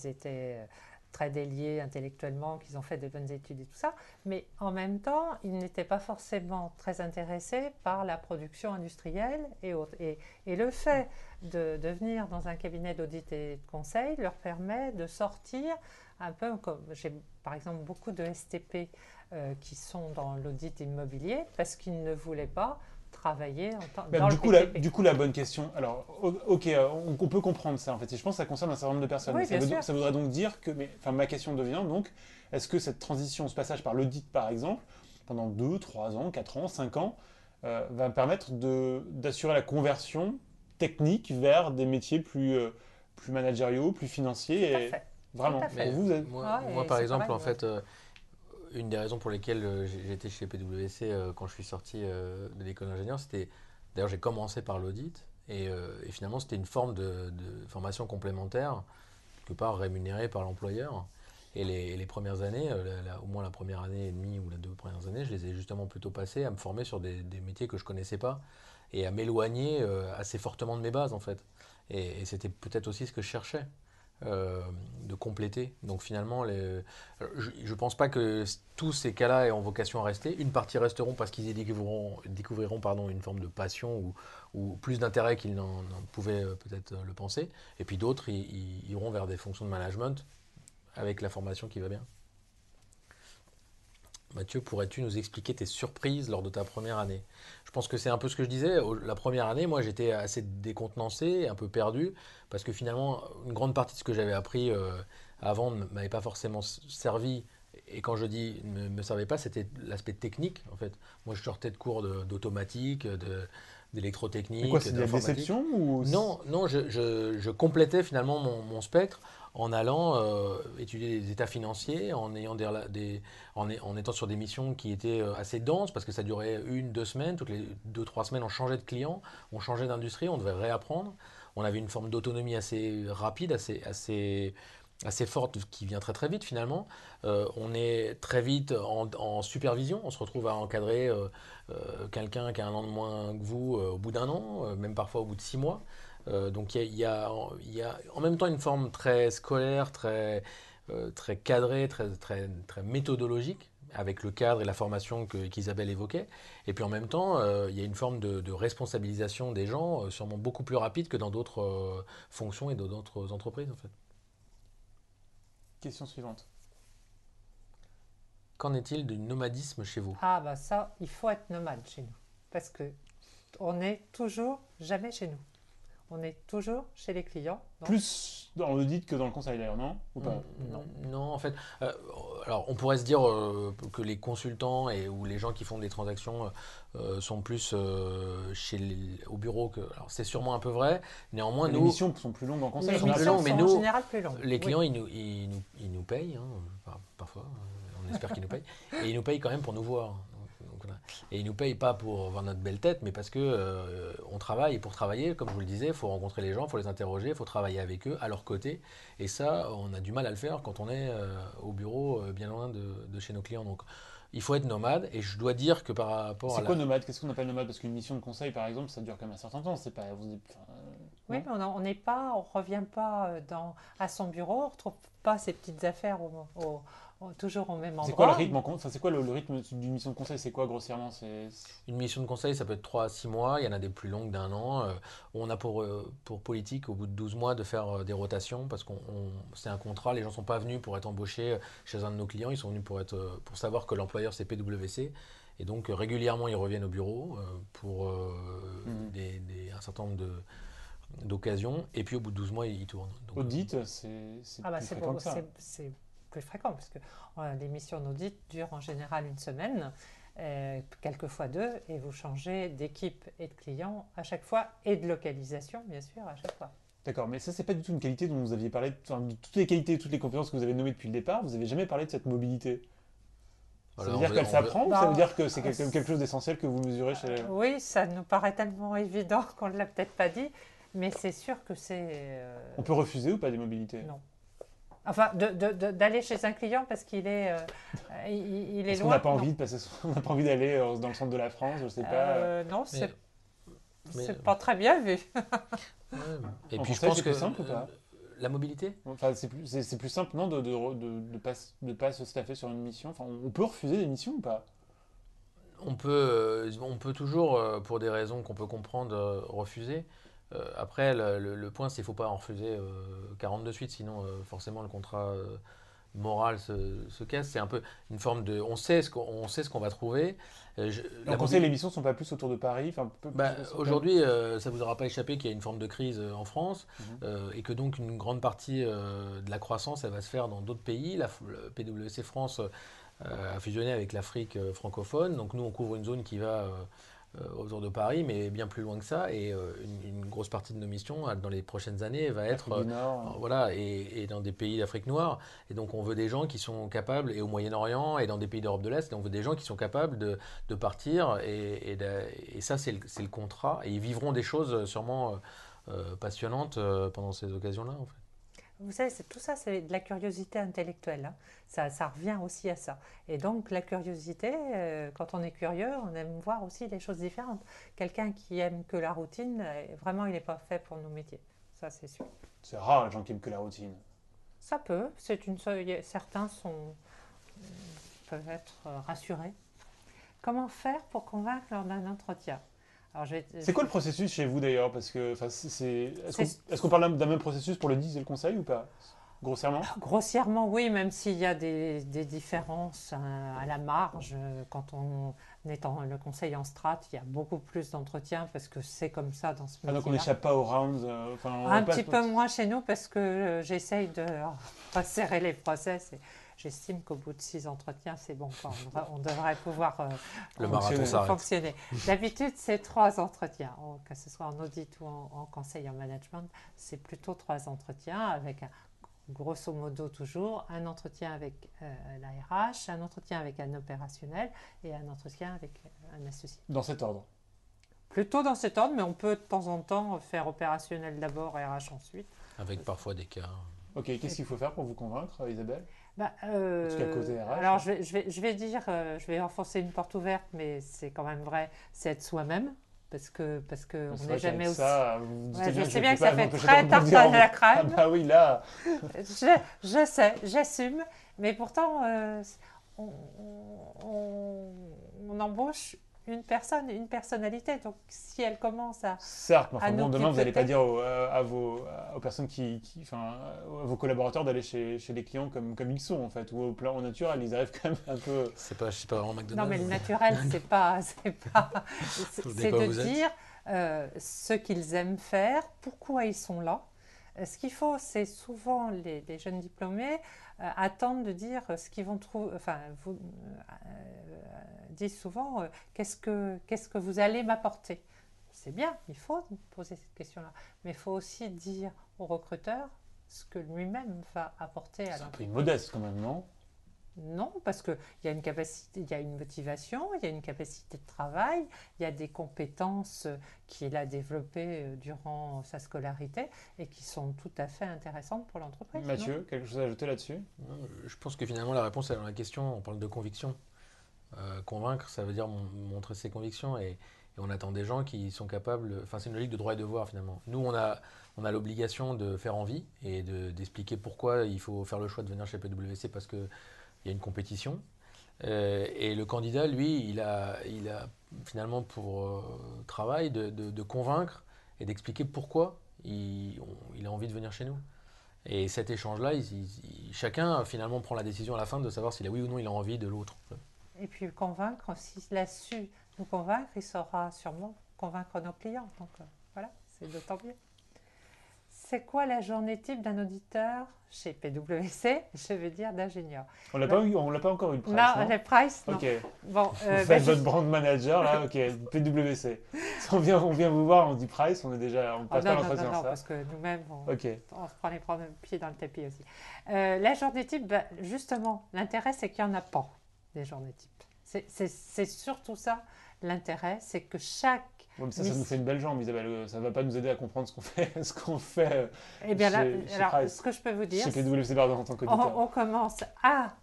étaient très déliés intellectuellement, qu'ils ont fait de bonnes études et tout ça, mais en même temps, ils n'étaient pas forcément très intéressés par la production industrielle et autres. Et le fait de venir dans un cabinet d'audit et de conseil leur permet de sortir un peu comme j'ai par exemple beaucoup de STP qui sont dans l'audit immobilier parce qu'ils ne voulaient pas travailler dans le BTP. Du coup, la bonne question. Alors, ok, on peut comprendre ça en fait. Et je pense que ça concerne un certain nombre de personnes. Oui, Mais bien sûr. ça voudrait donc dire que, ma question devient donc, est-ce que cette transition, ce passage par l'audit par exemple, pendant 2, 3 ans, 4 ans, 5 ans, va permettre d'assurer la conversion technique vers des métiers plus managériaux, plus financiers Tout à et fait. vraiment. Tout à fait. Pour vous, Moi, Ouais, moi, et par c'est exemple, pareil, en fait, une des raisons pour lesquelles j'étais chez PwC quand je suis sorti de l'école d'ingénieur, c'était, d'ailleurs j'ai commencé par l'audit, et finalement c'était une forme de formation complémentaire, quelque part rémunérée par l'employeur. Et les premières années, au moins la première année et demie ou les 2 premières années, je les ai justement plutôt passées à me former sur des métiers que je ne connaissais pas et à m'éloigner assez fortement de mes bases en fait. Et c'était peut-être aussi ce que je cherchais, de compléter. Donc finalement, je ne pense pas que tous ces cas-là aient vocation à rester. Une partie resteront parce qu'ils découvriront une forme de passion ou plus d'intérêt qu'ils n'en pouvaient peut-être le penser. Et puis d'autres ils iront vers des fonctions de management avec la formation qui va bien. Mathieu, pourrais-tu nous expliquer tes surprises lors de ta première année? Je pense que c'est un peu ce que je disais. La première année, moi, j'étais assez décontenancé, un peu perdu, parce que finalement, une grande partie de ce que j'avais appris avant ne m'avait pas forcément servi. Et quand je dis ne me servait pas, c'était l'aspect technique, en fait. Moi, je sortais de cours d'automatique, Mais d'électrotechnique, quoi, c'est de la d'informatique. déception ou... Non, non, je complétais finalement mon spectre en allant étudier les états financiers, en ayant en étant sur des missions qui étaient assez denses, parce que ça durait 1, 2 semaines. Toutes les 2, 3 semaines, on changeait de client, on changeait d'industrie, on devait réapprendre. On avait une forme d'autonomie assez rapide, assez forte, qui vient très très vite finalement. On est très vite en supervision, on se retrouve à encadrer quelqu'un qui a 1 an de moins que vous au bout d'1 an, même parfois au bout de 6 mois. Donc il y a en même temps une forme très scolaire, très cadrée, très méthodologique, avec le cadre et la formation qu'Isabelle évoquait. Et puis en même temps, il y a une forme de responsabilisation des gens, sûrement beaucoup plus rapide que dans d'autres fonctions et dans d'autres entreprises en fait. Question suivante. Qu'en est-il du nomadisme chez vous? Ah bah ça, il faut être nomade chez nous. Parce que on n'est toujours jamais chez nous. On est toujours chez les clients. Donc, Plus dans l'audit que dans le conseil d'ailleurs, non? Ou pas? non. Non, en fait, alors on pourrait se dire que les consultants ou les gens qui font des transactions sont plus au bureau que. Alors c'est sûrement un peu vrai. Néanmoins, Les nous, missions sont plus longues en conseil. Les sont plus missions longues, mais sont nous, en général plus longues. les Oui. clients, ils nous payent, hein, parfois, on espère qu'ils nous payent, et ils nous payent quand même pour nous voir. Donc, voilà. Et ils nous payent pas pour voir notre belle tête, mais parce que on travaille, et pour travailler, comme je vous le disais, il faut rencontrer les gens, il faut les interroger, il faut travailler avec eux, à leur côté, et ça, on a du mal à le faire quand on est au bureau, bien loin de chez nos clients. Donc, il faut être nomade, et je dois dire que par rapport à C'est la... quoi nomade? Qu'est-ce qu'on appelle nomade? Parce qu'une mission de conseil, par exemple, ça dure quand même un certain temps. C'est pas. Oui, Non. mais on n'est pas, on revient pas à son bureau, on ne retrouve pas ses petites affaires toujours au même C'est quoi le endroit. rythme enfin, c'est quoi le rythme d'une mission de conseil? C'est quoi grossièrement? Une mission de conseil, ça peut être 3 à 6 mois, il y en a des plus longues d'1 an. On a pour politique, au bout de 12 mois, de faire des rotations, parce que c'est un contrat, les gens ne sont pas venus pour être embauchés chez un de nos clients, ils sont venus pour savoir que l'employeur c'est PwC. Et donc régulièrement, ils reviennent au bureau pour Mhm. un certain nombre d'occasions, et puis au bout de 12 mois, ils tournent. Donc, Audit, c'est Ah bah plus fréquent que ça. c'est plus fréquent, parce que les missions d'audit durent en général une semaine, quelquefois 2, et vous changez d'équipe et de client à chaque fois, et de localisation, bien sûr, à chaque fois. D'accord, mais ça, c'est pas du tout une qualité dont vous aviez parlé. Enfin, de toutes les qualités, toutes les compétences que vous avez nommées depuis le départ, vous avez jamais parlé de cette mobilité. Ça voilà, veut dire qu'elle s'apprend ou ça veut dire que c'est quelque chose d'essentiel que vous mesurez chez. Oui, ça nous paraît tellement évident qu'on ne l'a peut-être pas dit, mais c'est sûr que c'est... On peut refuser ou pas des mobilités? Non. Enfin, d'aller chez un client parce qu'il est, il est Est-ce qu'on loin. n'a pas non. envie de passer, on n'a pas envie d'aller dans le centre de la France, je sais pas. Non, mais- c'est pas très bien vu. ouais. Et En puis je conseil, pense c'est que plus simple ou pas? la mobilité. Enfin, c'est plus simple, non, de pas se staffer sur une mission. Enfin, on peut refuser des missions ou pas? On peut toujours, pour des raisons qu'on peut comprendre, refuser. Après, le point, c'est qu'il ne faut pas en refuser 40 de suite, sinon forcément le contrat moral se casse. C'est un peu une forme de... On sait ce qu'on va trouver. En conseil, les missions sont pas plus autour de Paris. Enfin, Aujourd'hui, ça ne vous aura pas échappé qu'il y a une forme de crise en France Mhm. et que donc une grande partie de la croissance, elle va se faire dans d'autres pays. Le PwC France a fusionné avec l'Afrique francophone. Donc nous, on couvre une zone qui va autour de Paris, mais bien plus loin que ça. Et une grosse partie de nos missions, dans les prochaines années, va être Afrique du Nord. voilà, et dans des pays d'Afrique noire. Et donc, on veut des gens qui sont capables, et au Moyen-Orient, et dans des pays d'Europe de l'Est, et on veut des gens qui sont capables de partir. Et ça, c'est le contrat. Et ils vivront des choses sûrement passionnantes pendant ces occasions-là, en fait. Vous savez, tout ça, c'est de la curiosité intellectuelle, hein. Ça revient aussi à ça. Et donc, la curiosité, quand on est curieux, on aime voir aussi des choses différentes. Quelqu'un qui aime que la routine, vraiment, il n'est pas fait pour nos métiers. Ça, c'est sûr. C'est rare les gens qui aiment que la routine. Ça peut. Certains peuvent être rassurés. Comment faire pour convaincre lors d'un entretien? Alors, C'est quoi le processus chez vous d'ailleurs? Parce que, enfin, C'est- est-ce qu'on parle d'un même processus pour le 10 et le conseil ou pas? Grossièrement? Grossièrement, oui, même s'il y a des différences à la marge. Quand on est dans le conseil en strat, il y a beaucoup plus d'entretiens parce que c'est comme ça dans ce Ah, donc on métier-là. n'échappe pas aux rounds. Enfin, on Un passe petit pour- peu moins chez nous parce que j'essaye de resserrer les process. Et j'estime qu'au bout de 6 entretiens, c'est bon, quoi. On devrait pouvoir Le Fonctionner. marathon s'arrête. fonctionner. D'habitude, c'est 3 entretiens. Que ce soit en audit ou en conseil en management, c'est plutôt 3 entretiens avec grosso modo toujours un entretien avec la RH, un entretien avec un opérationnel et un entretien avec un associé. Dans cet ordre. Plutôt dans cet ordre, mais on peut de temps en temps faire opérationnel d'abord, RH ensuite. Avec parfois des cas. Ok, qu'est-ce qu'il faut faire pour vous convaincre, Isabelle? Bah, Parce qu'à côté RH, alors je vais dire, je vais enfoncer une porte ouverte, mais c'est quand même vrai, c'est être soi-même, parce que c'est on vrai n'est jamais qu'avec aussi. ça, vous vous Ouais, doutez je bien sais je bien peux que ça pas fait m'empêcher très de tarte rebondir à la Ah crème. bah oui, là, Je sais, j'assume, mais pourtant on, on embauche une personne, une personnalité. Donc si elle commence certes, mais à enfin bon, nous demain vous n'allez pas pipeauter, dire aux personnes enfin, à vos collaborateurs d'aller chez les clients comme ils sont en fait, ou au plan au naturel, ils arrivent quand même un peu. C'est pas vraiment non McDonald's. mais le naturel, Vous c'est savez quoi de vous êtes. dire ce qu'ils aiment faire, pourquoi ils sont là. Ce qu'il faut, c'est souvent les jeunes diplômés attendent de dire ce qu'ils vont trouver, enfin, vous disent souvent qu'est-ce que vous allez m'apporter. C'est bien, il faut poser cette question-là, mais il faut aussi dire au recruteur ce que lui-même va apporter à C'est un peu l'entreprise. modeste quand même, non? Non, parce qu'il y a une capacité, il y a une motivation, il y a une capacité de travail, il y a des compétences qu'il a développées durant sa scolarité et qui sont tout à fait intéressantes pour l'entreprise. Non? Mathieu, quelque chose à ajouter là-dessus? Je pense que finalement la réponse est dans la question. On parle de conviction. Convaincre, ça veut dire montrer ses convictions et on attend des gens qui sont capables. Enfin, c'est une logique de droit et devoir finalement. Nous, on a l'obligation de faire envie et d'expliquer pourquoi il faut faire le choix de venir chez PwC parce qu'il y a une compétition. Et le candidat, lui, il a finalement pour travail de convaincre et d'expliquer pourquoi il a envie de venir chez nous. Et cet échange-là, chacun finalement prend la décision à la fin de savoir s'il a oui ou non il a envie de l'autre. Et puis convaincre, s'il a su nous convaincre, il saura sûrement convaincre nos clients. Donc voilà, c'est d'autant mieux. C'est quoi la journée type d'un auditeur chez PwC? Je veux dire d'ingénieur. On l'a pas encore eu le price, Non, non? les price, non. Ok, Bon, vous ben, faites votre brand manager là, ok, PwC. Si on vient vous voir, on dit price, on oh, passe pas non, l'entretien, ça. parce que nous-mêmes, Ok, on se prend les pieds dans le tapis aussi. La journée type, ben, justement, l'intérêt, c'est qu'il n'y en a pas des journées types. C'est surtout ça, l'intérêt, c'est que chaque... bon, mais ça nous fait une belle jambe, Isabelle. Ça va pas nous aider à comprendre ce qu'on fait Eh bien là, chez alors, Price. ce que je peux vous dire, chez PwC, pardon, en tant qu'auditeur. on commence à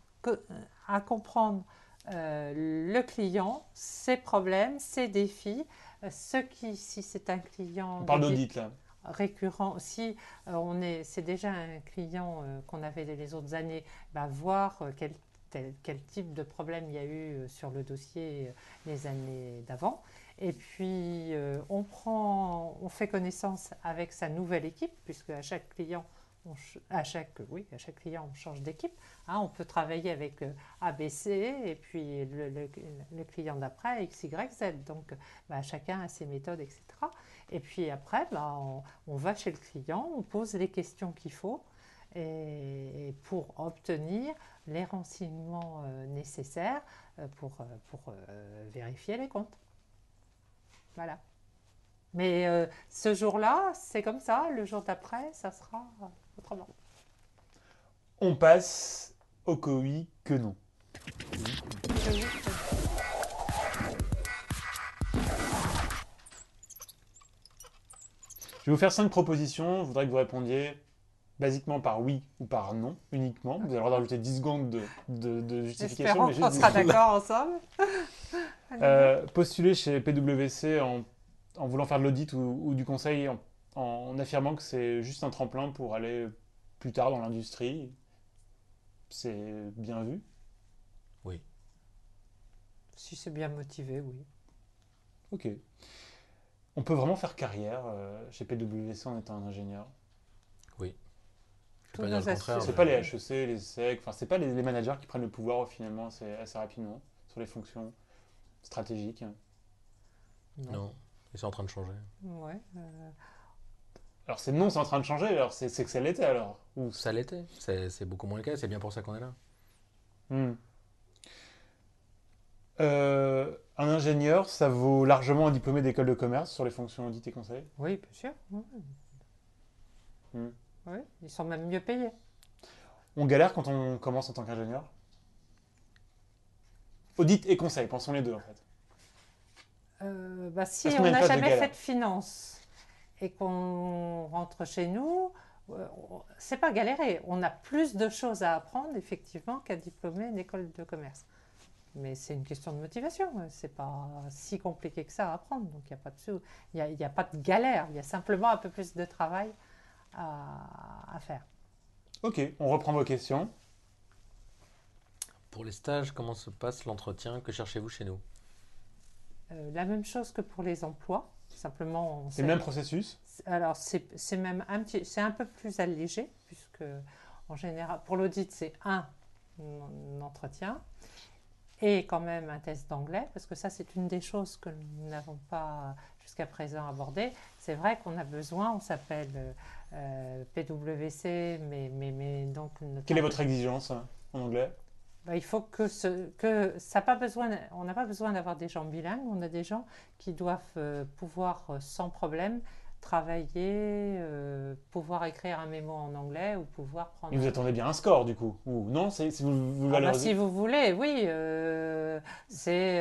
comprendre le client, ses problèmes, ses défis, si c'est un client On parle d'audit là. récurrent, si c'est déjà un client qu'on avait les autres années, bah, voir quel type de problème il y a eu sur le dossier les années d'avant. Et puis, on fait connaissance avec sa nouvelle équipe, puisque à chaque client, à chaque client, on change d'équipe. Hein, on peut travailler avec ABC et puis le client d'après, X, Y, Z. Donc, bah, chacun a ses méthodes, etc. Et puis après, bah, on va chez le client, on pose les questions qu'il faut et pour obtenir les renseignements nécessaires pour vérifier les comptes. Voilà. Mais ce jour-là, c'est comme ça. Le jour d'après, ça sera autrement. On passe au que oui, que non. Je vais vous faire 5 propositions. Je voudrais que vous répondiez basiquement par oui ou par non uniquement. Vous avez le droit d'ajouter 10 secondes de justification. Espérons qu'on sera d'accord ensemble. Postuler chez PwC en voulant faire de l'audit ou du conseil en affirmant que c'est juste un tremplin pour aller plus tard dans l'industrie, c'est bien vu. Oui. Si c'est bien motivé, oui. Ok. On peut vraiment faire carrière chez PwC en étant un ingénieur. Oui. Je Tous vais pas dire nos le contraire. C'est mais- pas les HEC, les SEC, enfin c'est pas les managers qui prennent le pouvoir finalement assez rapidement sur les fonctions stratégiques. Non, ils sont en train de changer. Ouais. Alors c'est non, c'est en train de changer, alors c'est que ça l'était alors. Ou Ça l'était. C'est beaucoup moins le cas. C'est bien pour ça qu'on est là. Hmm. Un ingénieur, ça vaut largement un diplômé d'école de commerce sur les fonctions audit et conseil. Oui, bien sûr. Oui. Hmm. Oui, ils sont même mieux payés. On galère quand on commence en tant qu'ingénieur. Audit et conseil, pensons les deux en fait. Si Est-ce on qu'on a une n'a phase de jamais galère fait de finance et qu'on rentre chez nous, c'est pas galérer. On a plus de choses à apprendre effectivement qu'un diplômé d'école de commerce. Mais c'est une question de motivation. C'est pas si compliqué que ça à apprendre. Donc il n'y a pas de il y a pas de galère. Il y a simplement un peu plus de travail à faire. Ok, on reprend vos questions. Pour les stages, comment se passe l'entretien? Que cherchez-vous chez nous? La même chose que pour les emplois. Simplement, C'est le même processus. Alors, c'est même c'est un peu plus allégé, puisque en général, pour l'audit, c'est un entretien et quand même un test d'anglais, parce que ça, c'est une des choses que nous n'avons pas jusqu'à présent abordées. C'est vrai qu'on a besoin, on s'appelle PwC, mais donc... Quelle est votre exigence en anglais? Il faut que on n'a pas besoin d'avoir des gens bilingues, on a des gens qui doivent pouvoir sans problème travailler, pouvoir écrire un mémo en anglais ou pouvoir prendre... Et vous attendez bien un score du coup? Ou non, si vous valorisez. Si vous voulez, oui.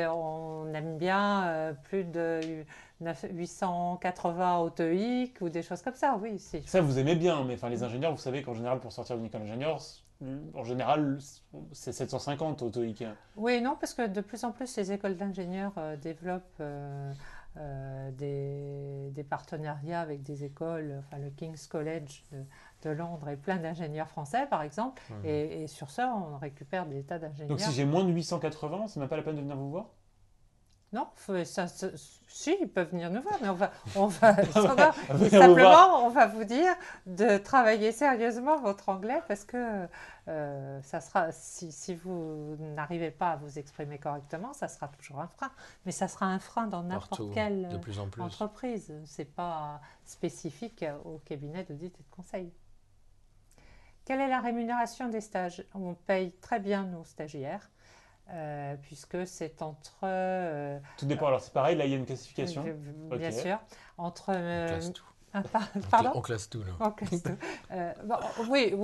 On aime bien plus de 880 au TOEIC ou des choses comme ça, oui. Ça, vous aimez bien, mais enfin, les ingénieurs, vous savez qu'en général, pour sortir d'une école d'ingénieur, en général, c'est 750 au TOEIC. Oui, non, parce que de plus en plus, les écoles d'ingénieurs développent des partenariats avec des écoles, enfin le King's College de Londres et plein d'ingénieurs français, par exemple. Et sur ça, on récupère des tas d'ingénieurs. Donc si j'ai moins de 880, c'est même pas la peine de venir vous voir? Non, si, ils peuvent venir nous voir, mais Sandra, Venir vous voir. simplement, on va vous dire de travailler sérieusement votre anglais parce que ça sera, si vous n'arrivez pas à vous exprimer correctement, ça sera toujours un frein. Mais ça sera un frein dans n'importe Partout, quelle de plus en plus. entreprise. Ce n'est pas spécifique au cabinet d'audit et de conseil. Quelle est la rémunération des stages? On paye très bien nos stagiaires. Puisque c'est entre... Tout dépend. Alors c'est pareil, là il y a une classification. Bien Ok. sûr. Entre... On classe tout. Pardon? On classe tout, là. On classe tout. Oui,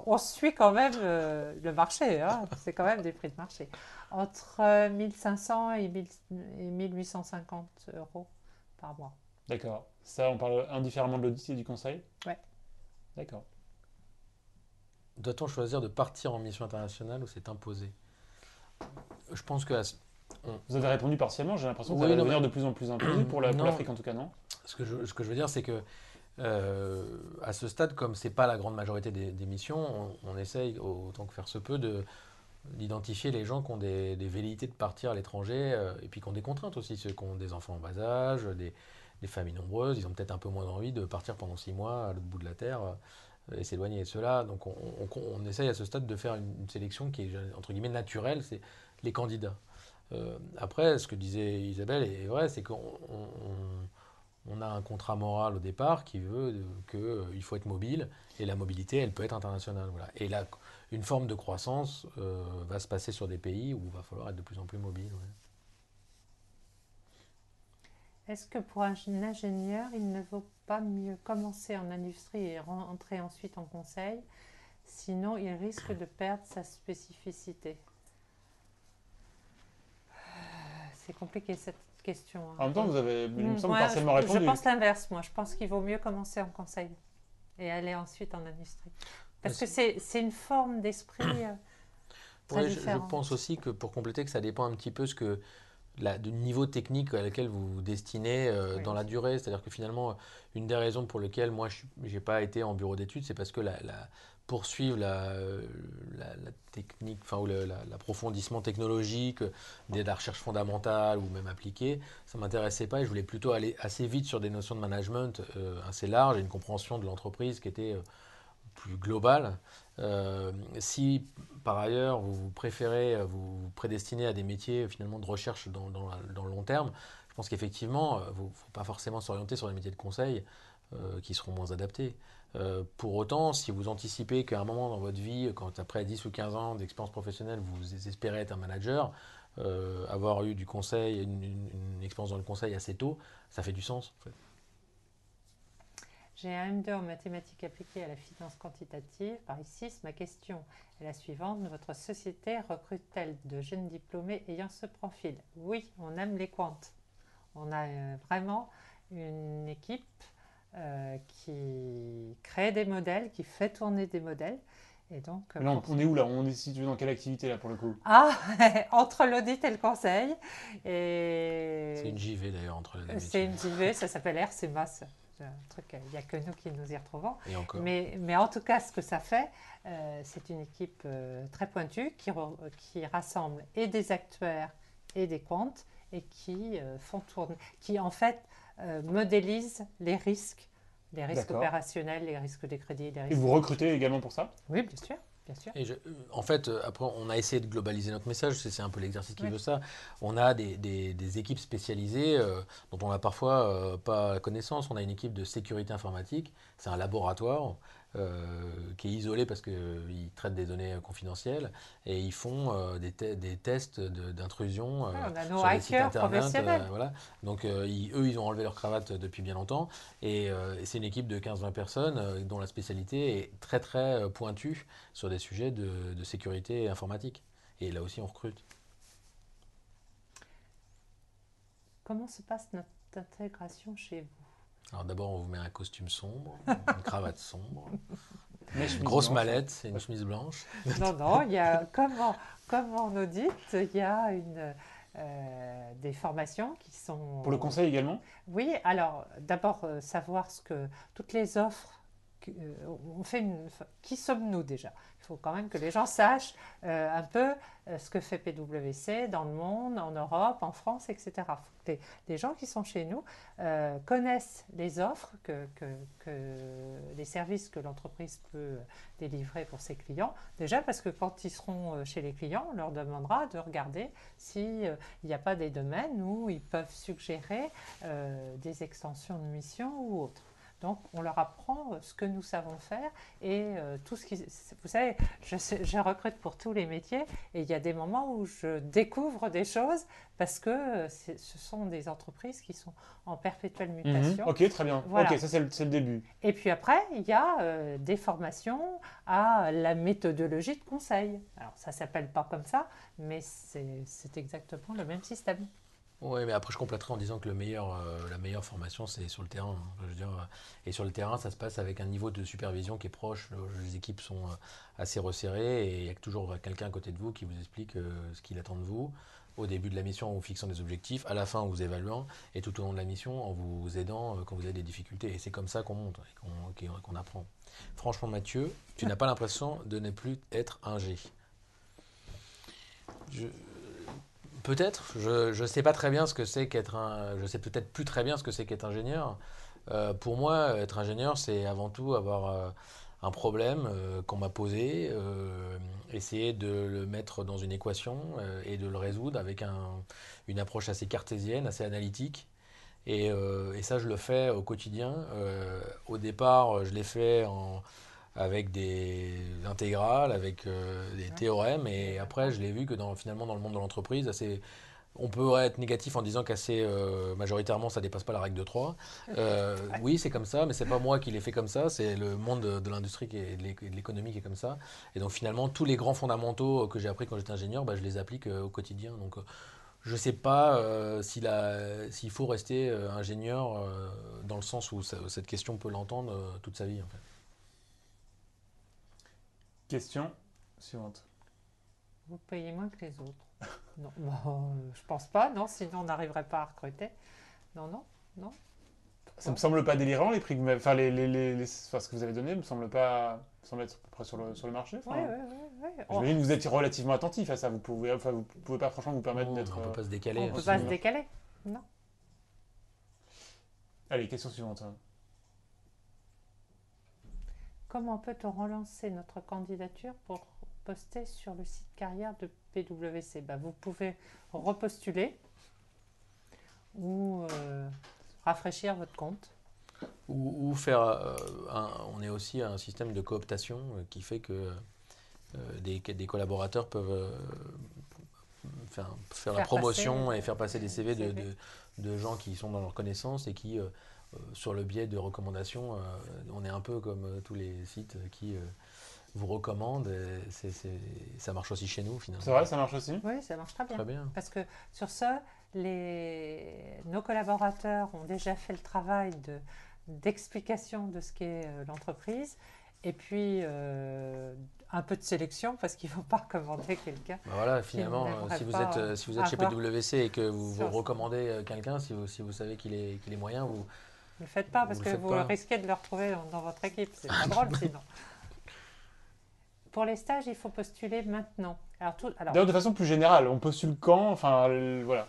on suit quand même le marché. Hein. C'est quand même des prix de marché. Entre 1500 et 1850 euros par mois. D'accord. Ça, on parle indifféremment de l'audit et du conseil? Ouais. D'accord. Doit-on choisir de partir en mission internationale ou c'est imposé? Je pense que Vous avez répondu partiellement, j'ai l'impression que Oui, ça va non, devenir mais- de plus en plus imposé pour Non. l'Afrique en tout cas, non? ce que je veux dire, c'est que à ce stade, comme c'est pas la grande majorité des missions, on essaye autant que faire se peut d'identifier les gens qui ont des velléités de partir à l'étranger et puis qui ont des contraintes aussi, ceux qui ont des enfants en bas âge, des familles nombreuses, ils ont peut-être un peu moins envie de partir pendant 6 mois à l'autre bout de la terre et s'éloigner de cela. Donc on essaye à ce stade de faire une sélection qui est entre guillemets naturelle, c'est les candidats. Après, ce que disait Isabelle est vrai, c'est qu'on a un contrat moral au départ qui veut qu'il faut être mobile et la mobilité, elle peut être internationale. Voilà. Et là, une forme de croissance va se passer sur des pays où il va falloir être de plus en plus mobile. Ouais. Est-ce que pour un ingénieur, il ne vaut pas mieux commencer en industrie et rentrer ensuite en conseil? Sinon, il risque de perdre sa spécificité. C'est compliqué cette question. En même temps, vous avez, il me semble, Moi, partiellement je répondu. pense l'inverse, moi. Je pense qu'il vaut mieux commencer en conseil et aller ensuite en industrie. Parce que c'est une forme d'esprit très Ouais, je différente. pense aussi que pour compléter, que ça dépend un petit peu du niveau technique à laquelle vous vous destinez Oui. dans la durée. C'est-à-dire que finalement, une des raisons pour lesquelles moi je n'ai pas été en bureau d'études, c'est parce que poursuivre la technique, enfin, ou l'approfondissement technologique, de la recherche fondamentale ou même appliquée, ça ne m'intéressait pas et je voulais plutôt aller assez vite sur des notions de management assez larges et une compréhension de l'entreprise qui était plus globale. Si par ailleurs vous préférez vous prédestiner à des métiers finalement de recherche dans le long terme, je pense qu'effectivement, il ne faut pas forcément s'orienter sur les métiers de conseil qui seront moins adaptés. Pour autant, si vous anticipez qu'à un moment dans votre vie, quand après 10 ou 15 ans d'expérience professionnelle, vous espérez être un manager, avoir eu du conseil, une expérience dans le conseil assez tôt, ça fait du sens en fait. J'ai un M2 en mathématiques appliquées à la finance quantitative, Paris 6. Ma question est la suivante. Votre société recrute-t-elle de jeunes diplômés ayant ce profil? Oui, on aime les quants. On a vraiment une équipe qui crée des modèles, qui fait tourner des modèles. Et donc, Mais là, on est où là? On est situé dans quelle activité là pour le coup? Ah, entre l'audit et le conseil. Et C'est une JV d'ailleurs entre les deux c'est métiers. une JV, ça s'appelle RCMA. C'est un truc, il n'y a que nous qui nous y retrouvons. Et encore. Mais en tout cas, ce que ça fait, c'est une équipe très pointue qui rassemble et des actuaires et des quants et qui font tourner, qui en fait modélisent les risques D'accord. opérationnels, les risques des crédits, les Et risques. vous recrutez également pour ça? Oui, bien sûr, bien sûr. Et en fait, après, on a essayé de globaliser notre message, c'est un peu l'exercice qui Oui. veut ça. On a des équipes spécialisées dont on n'a parfois pas connaissance. On a une équipe de sécurité informatique, c'est un laboratoire qui est isolé parce qu'ils traitent des données confidentielles et ils font des tests d'intrusion Ouais, on a nos sur les sites hackers internet. professionnels. Voilà. Donc, eux, ils ont enlevé leur cravate depuis bien longtemps et c'est une équipe de 15-20 personnes dont la spécialité est très très pointue sur des sujets de sécurité informatique. Et là aussi, on recrute. Comment se passe notre intégration chez vous? Alors d'abord, on vous met un costume sombre, une cravate sombre, Mais chemise une grosse blanche, hein. mallette et une chemise blanche. Non, il y a, comme en audit, il y a des formations qui sont... Pour le conseil également? Oui, alors d'abord savoir toutes les offres, on fait qui sommes-nous déjà? Il faut quand même que les gens sachent un peu ce que fait PwC dans le monde, en Europe, en France, etc. Il faut que les gens qui sont chez nous connaissent les offres, les services que l'entreprise peut délivrer pour ses clients. Déjà parce que quand ils seront chez les clients, on leur demandera de regarder s'il n'y a pas des domaines où ils peuvent suggérer des extensions de mission ou autres. Donc, on leur apprend ce que nous savons faire et tout ce qui... Vous savez, je recrute pour tous les métiers et il y a des moments où je découvre des choses parce que ce sont des entreprises qui sont en perpétuelle mutation. Ok, très bien. Voilà. Ok, ça c'est le début. Et puis après, il y a des formations à la méthodologie de conseil. Alors, ça ne s'appelle pas comme ça, mais c'est exactement le même système. Oui, mais après, je compléterai en disant que la meilleure formation, c'est sur le terrain. Je veux dire, et sur le terrain, ça se passe avec un niveau de supervision qui est proche. Les équipes sont assez resserrées et il y a toujours quelqu'un à côté de vous qui vous explique ce qu'il attend de vous. Au début de la mission, en vous fixant des objectifs, à la fin, en vous évaluant, et tout au long de la mission, en vous aidant quand vous avez des difficultés. Et c'est comme ça qu'on monte et qu'on apprend. Franchement, Mathieu, tu n'as pas l'impression de ne plus être un G. Peut-être, je ne sais pas très bien ce que c'est qu'être je sais peut-être plus très bien ce que c'est qu'être ingénieur. Pour moi, être ingénieur, c'est avant tout avoir un problème qu'on m'a posé, essayer de le mettre dans une équation et de le résoudre avec une approche assez cartésienne, assez analytique. Et ça, je le fais au quotidien. Au départ, je l'ai fait avec des intégrales, avec des théorèmes, et après je l'ai vu que finalement dans le monde de l'entreprise, On peut être négatif en disant qu'assez majoritairement, ça dépasse pas la règle de 3. Oui, c'est comme ça, mais c'est pas moi qui l'ai fait comme ça, c'est le monde de l'industrie et de l'économie qui est comme ça. Et donc finalement, tous les grands fondamentaux que j'ai appris quand j'étais ingénieur, bah, je les applique au quotidien. Donc je sais pas s'il faut rester ingénieur dans le sens où cette question peut l'entendre toute sa vie en fait. Question suivante. Vous payez moins que les autres. Non, je pense pas, non, sinon on n'arriverait pas à recruter. Non, non, non. Ça me semble pas délirant les prix que vous m'avez- enfin, enfin, ce que vous avez donné me semble pas me semble être à peu près sur le marché. Oui, Enfin, oui, oui. j'imagine que vous êtes relativement attentif à ça. Vous pouvez pas franchement vous permettre Non, mais d'être. on peut pas se décaler. On hein, ne peut sinon- pas se décaler. Non. Allez, question suivante. Comment peut-on relancer notre candidature pour poster sur le site carrière de PwC? Vous pouvez repostuler ou rafraîchir votre compte. Ou faire on est aussi un système de cooptation qui fait que des collaborateurs peuvent faire la Faire promotion passer, et faire passer des CV CV. de gens qui sont dans leur connaissance et qui, sur le biais de recommandations, on est un peu comme tous les sites qui vous recommandent. Et ça marche aussi chez nous finalement. C'est vrai, ça marche aussi. Oui, ça marche très bien. Très bien. Parce que sur ce, nos collaborateurs ont déjà fait le travail d'explication de ce qu'est l'entreprise et puis un peu de sélection parce qu'il ne faut pas recommander quelqu'un. Bah voilà, finalement, n'aimerait si vous pas êtes, si vous êtes chez avoir PwC et que vous sur- recommandez quelqu'un, si vous savez qu'il est moyen, vous, Ne le faites pas parce Vous que le faites vous pas. risquez de le retrouver dans votre équipe. C'est pas drôle sinon. Pour les stages, il faut postuler maintenant. D'ailleurs, de façon plus générale, on postule quand? Enfin, voilà.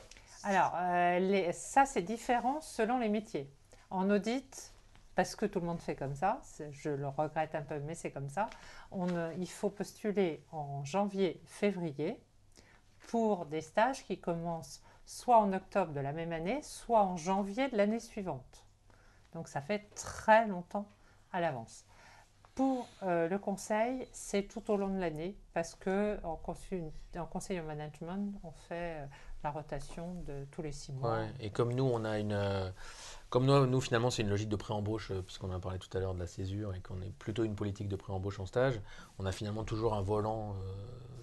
Ça, c'est différent selon les métiers. En audit, parce que tout le monde fait comme ça, je le regrette un peu, mais c'est comme ça, il faut postuler en janvier, février pour des stages qui commencent soit en octobre de la même année, soit en janvier de l'année suivante. Donc ça fait très longtemps à l'avance. Pour le conseil, c'est tout au long de l'année parce qu'en conseil en management, on fait la rotation de tous les 6 mois. ouais. Et comme nous, on a comme nous finalement, c'est une logique de pré-embauche, puisqu'on a parlé tout à l'heure de la césure et qu'on est plutôt une politique de pré-embauche en stage. On a finalement toujours un volant,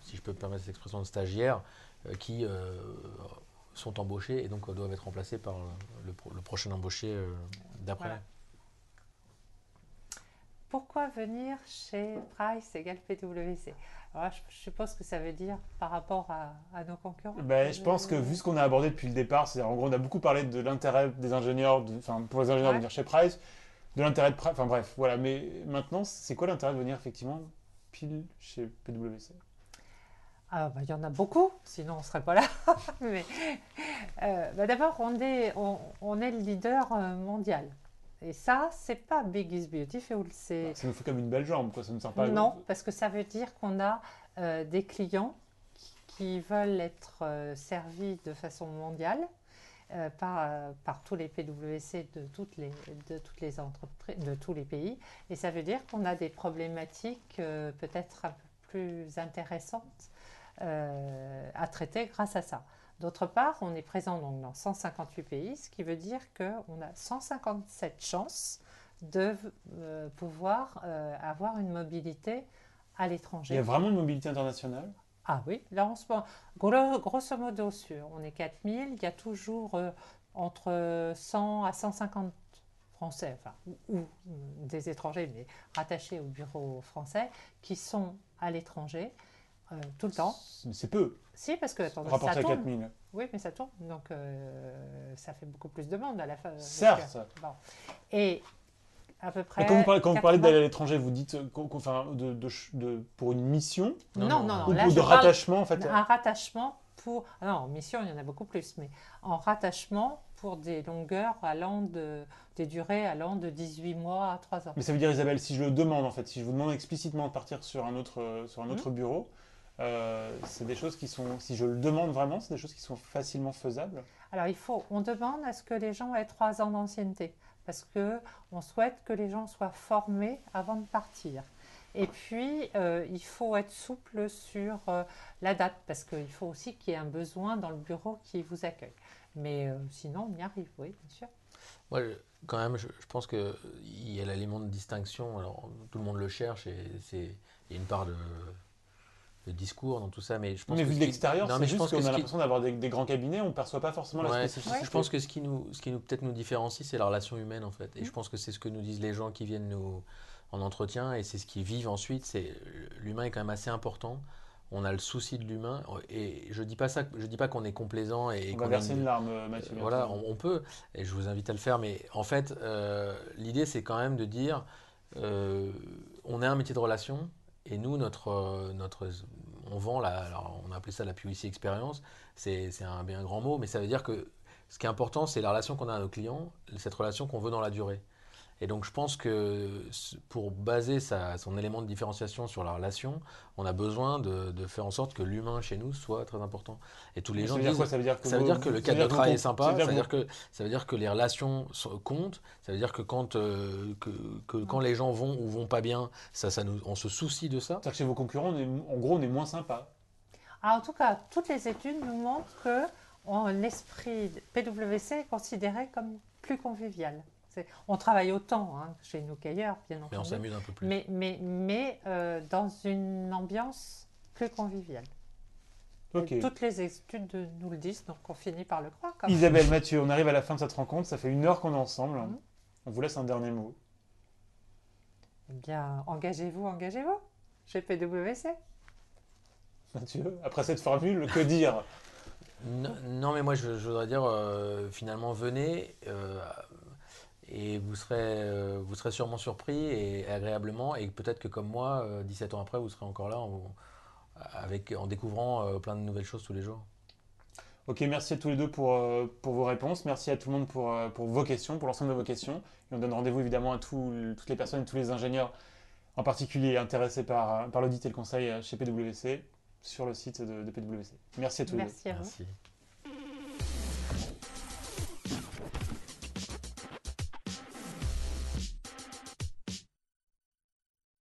si je peux me permettre cette expression, de stagiaires qui sont embauchés et donc doivent être remplacés par le prochain embauché d'après. Voilà. Pourquoi venir chez Price égale PwC? Alors, je suppose que ça veut dire par rapport à nos concurrents. Ben, je pense que vu ce qu'on a abordé depuis le départ, c'est-à-dire en gros, on a beaucoup parlé de l'intérêt des ingénieurs, enfin pour les ingénieurs de Ouais. venir chez Price, de l'intérêt de Price, enfin bref, voilà. Mais maintenant, c'est quoi l'intérêt de venir effectivement pile chez PwC? Il y en a beaucoup, sinon on ne serait pas là. Mais d'abord, on est le leader mondial. Et ça, c'est pas Big is Beautiful. Ça nous fait comme une belle jambe, quoi. Ça ne sert pas à Non, parce que ça veut dire qu'on a des clients qui veulent être servis de façon mondiale par tous les PwC de toutes les entreprises, de tous les pays. Et ça veut dire qu'on a des problématiques peut-être un peu plus intéressantes à traiter grâce à ça. D'autre part, on est présent donc dans 158 pays, ce qui veut dire qu'on a 157 chances de pouvoir avoir une mobilité à Il y l'étranger. a vraiment une mobilité internationale? Ah oui, là en ce moment, grosso modo, on est 4000, il y a toujours entre 100 à 150 Français, enfin, ou des étrangers, mais rattachés au bureau français, qui sont à l'étranger tout le temps. C'est peu, Si, parce que attendez, rapporté ça à tourne. 4000. Oui, mais ça tourne, donc ça fait beaucoup plus de monde à la fin. Certes. Bon. Et à peu près. Et quand vous parlez 80 d'aller à l'étranger, vous dites enfin, pour une mission Non, non, ou là, pour je de parle rattachement en fait. un rattachement pour. Ah non, en mission, il y en a beaucoup plus, mais en rattachement pour des longueurs des durées allant de 18 mois à 3 ans. Mais ça veut dire, Isabelle, si je le demande en fait, si je vous demande explicitement de partir sur un autre bureau, c'est des choses qui sont, si je le demande vraiment, c'est des choses qui sont facilement faisables. Alors, on demande à ce que les gens aient 3 ans d'ancienneté, parce qu'on souhaite que les gens soient formés avant de partir. Et puis, il faut être souple sur la date, parce qu'il faut aussi qu'il y ait un besoin dans le bureau qui vous accueille. Mais sinon, on y arrive, oui, bien sûr. Moi, quand même, je pense qu'il y a l'élément de distinction. Alors, tout le monde le cherche et il y a une part de discours dans tout ça, mais je pense Mais que vu de l'extérieur, non, c'est mais je juste pense qu'on que a ce qui, l'impression d'avoir des grands cabinets, on ne perçoit pas forcément la ouais, spécificité. je pense que ce qui nous peut-être nous différencie, c'est la relation humaine en fait. Et Mm. je pense que c'est ce que nous disent les gens qui viennent nous en entretien et c'est ce qu'ils vivent ensuite. C'est l'humain est quand même assez important. On a le souci de l'humain et je dis pas qu'on est complaisant et On va qu'on est verser une larme, Mathieu. voilà, bientôt. on peut, et je vous invite à le faire, mais en fait, l'idée c'est quand même de dire, on est un métier de relation, et nous, on vend, alors on a appelé ça la PwC Experience, c'est un bien grand mot, mais ça veut dire que ce qui est important, c'est la relation qu'on a à nos clients, cette relation qu'on veut dans la durée. Et donc je pense que pour baser son élément de différenciation sur la relation, on a besoin de faire en sorte que l'humain chez nous soit très important. Et tous les gens Ça veut dire disent, quoi? Ça veut dire que ça veut dire que le cadre de travail est sympa, ça veut dire que les relations comptent, ça veut dire que quand les gens vont ou vont pas bien, on se soucie de ça. C'est-à-dire que chez vos concurrents, en gros, on est moins sympa. Ah, en tout cas, toutes les études nous montrent que l'esprit PwC est considéré comme plus convivial. On travaille autant chez nous qu'ailleurs, bien Mais on entendu, s'amuse un peu plus. mais dans une ambiance plus conviviale. Ok. Et toutes les études nous le disent, donc on finit par le croire. Quand même. Isabelle, Mathieu, on arrive à la fin de cette rencontre. Ça fait 1 heure qu'on est ensemble. Mhm. On vous laisse un dernier mot. Eh bien, engagez-vous chez PwC. Mathieu, après cette formule, que dire? Non, mais moi je voudrais dire, finalement, venez et vous serez sûrement surpris et agréablement, et peut-être que comme moi, 17 ans après, vous serez encore là en découvrant plein de nouvelles choses tous les jours. Ok, merci à tous les deux pour vos réponses. Merci à tout le monde pour vos questions, pour l'ensemble de vos questions. Et on donne rendez-vous évidemment à toutes les personnes, tous les ingénieurs, en particulier intéressés par l'audit et le conseil chez PwC, sur le site de PwC. Merci à tous les deux. Merci à vous. Merci.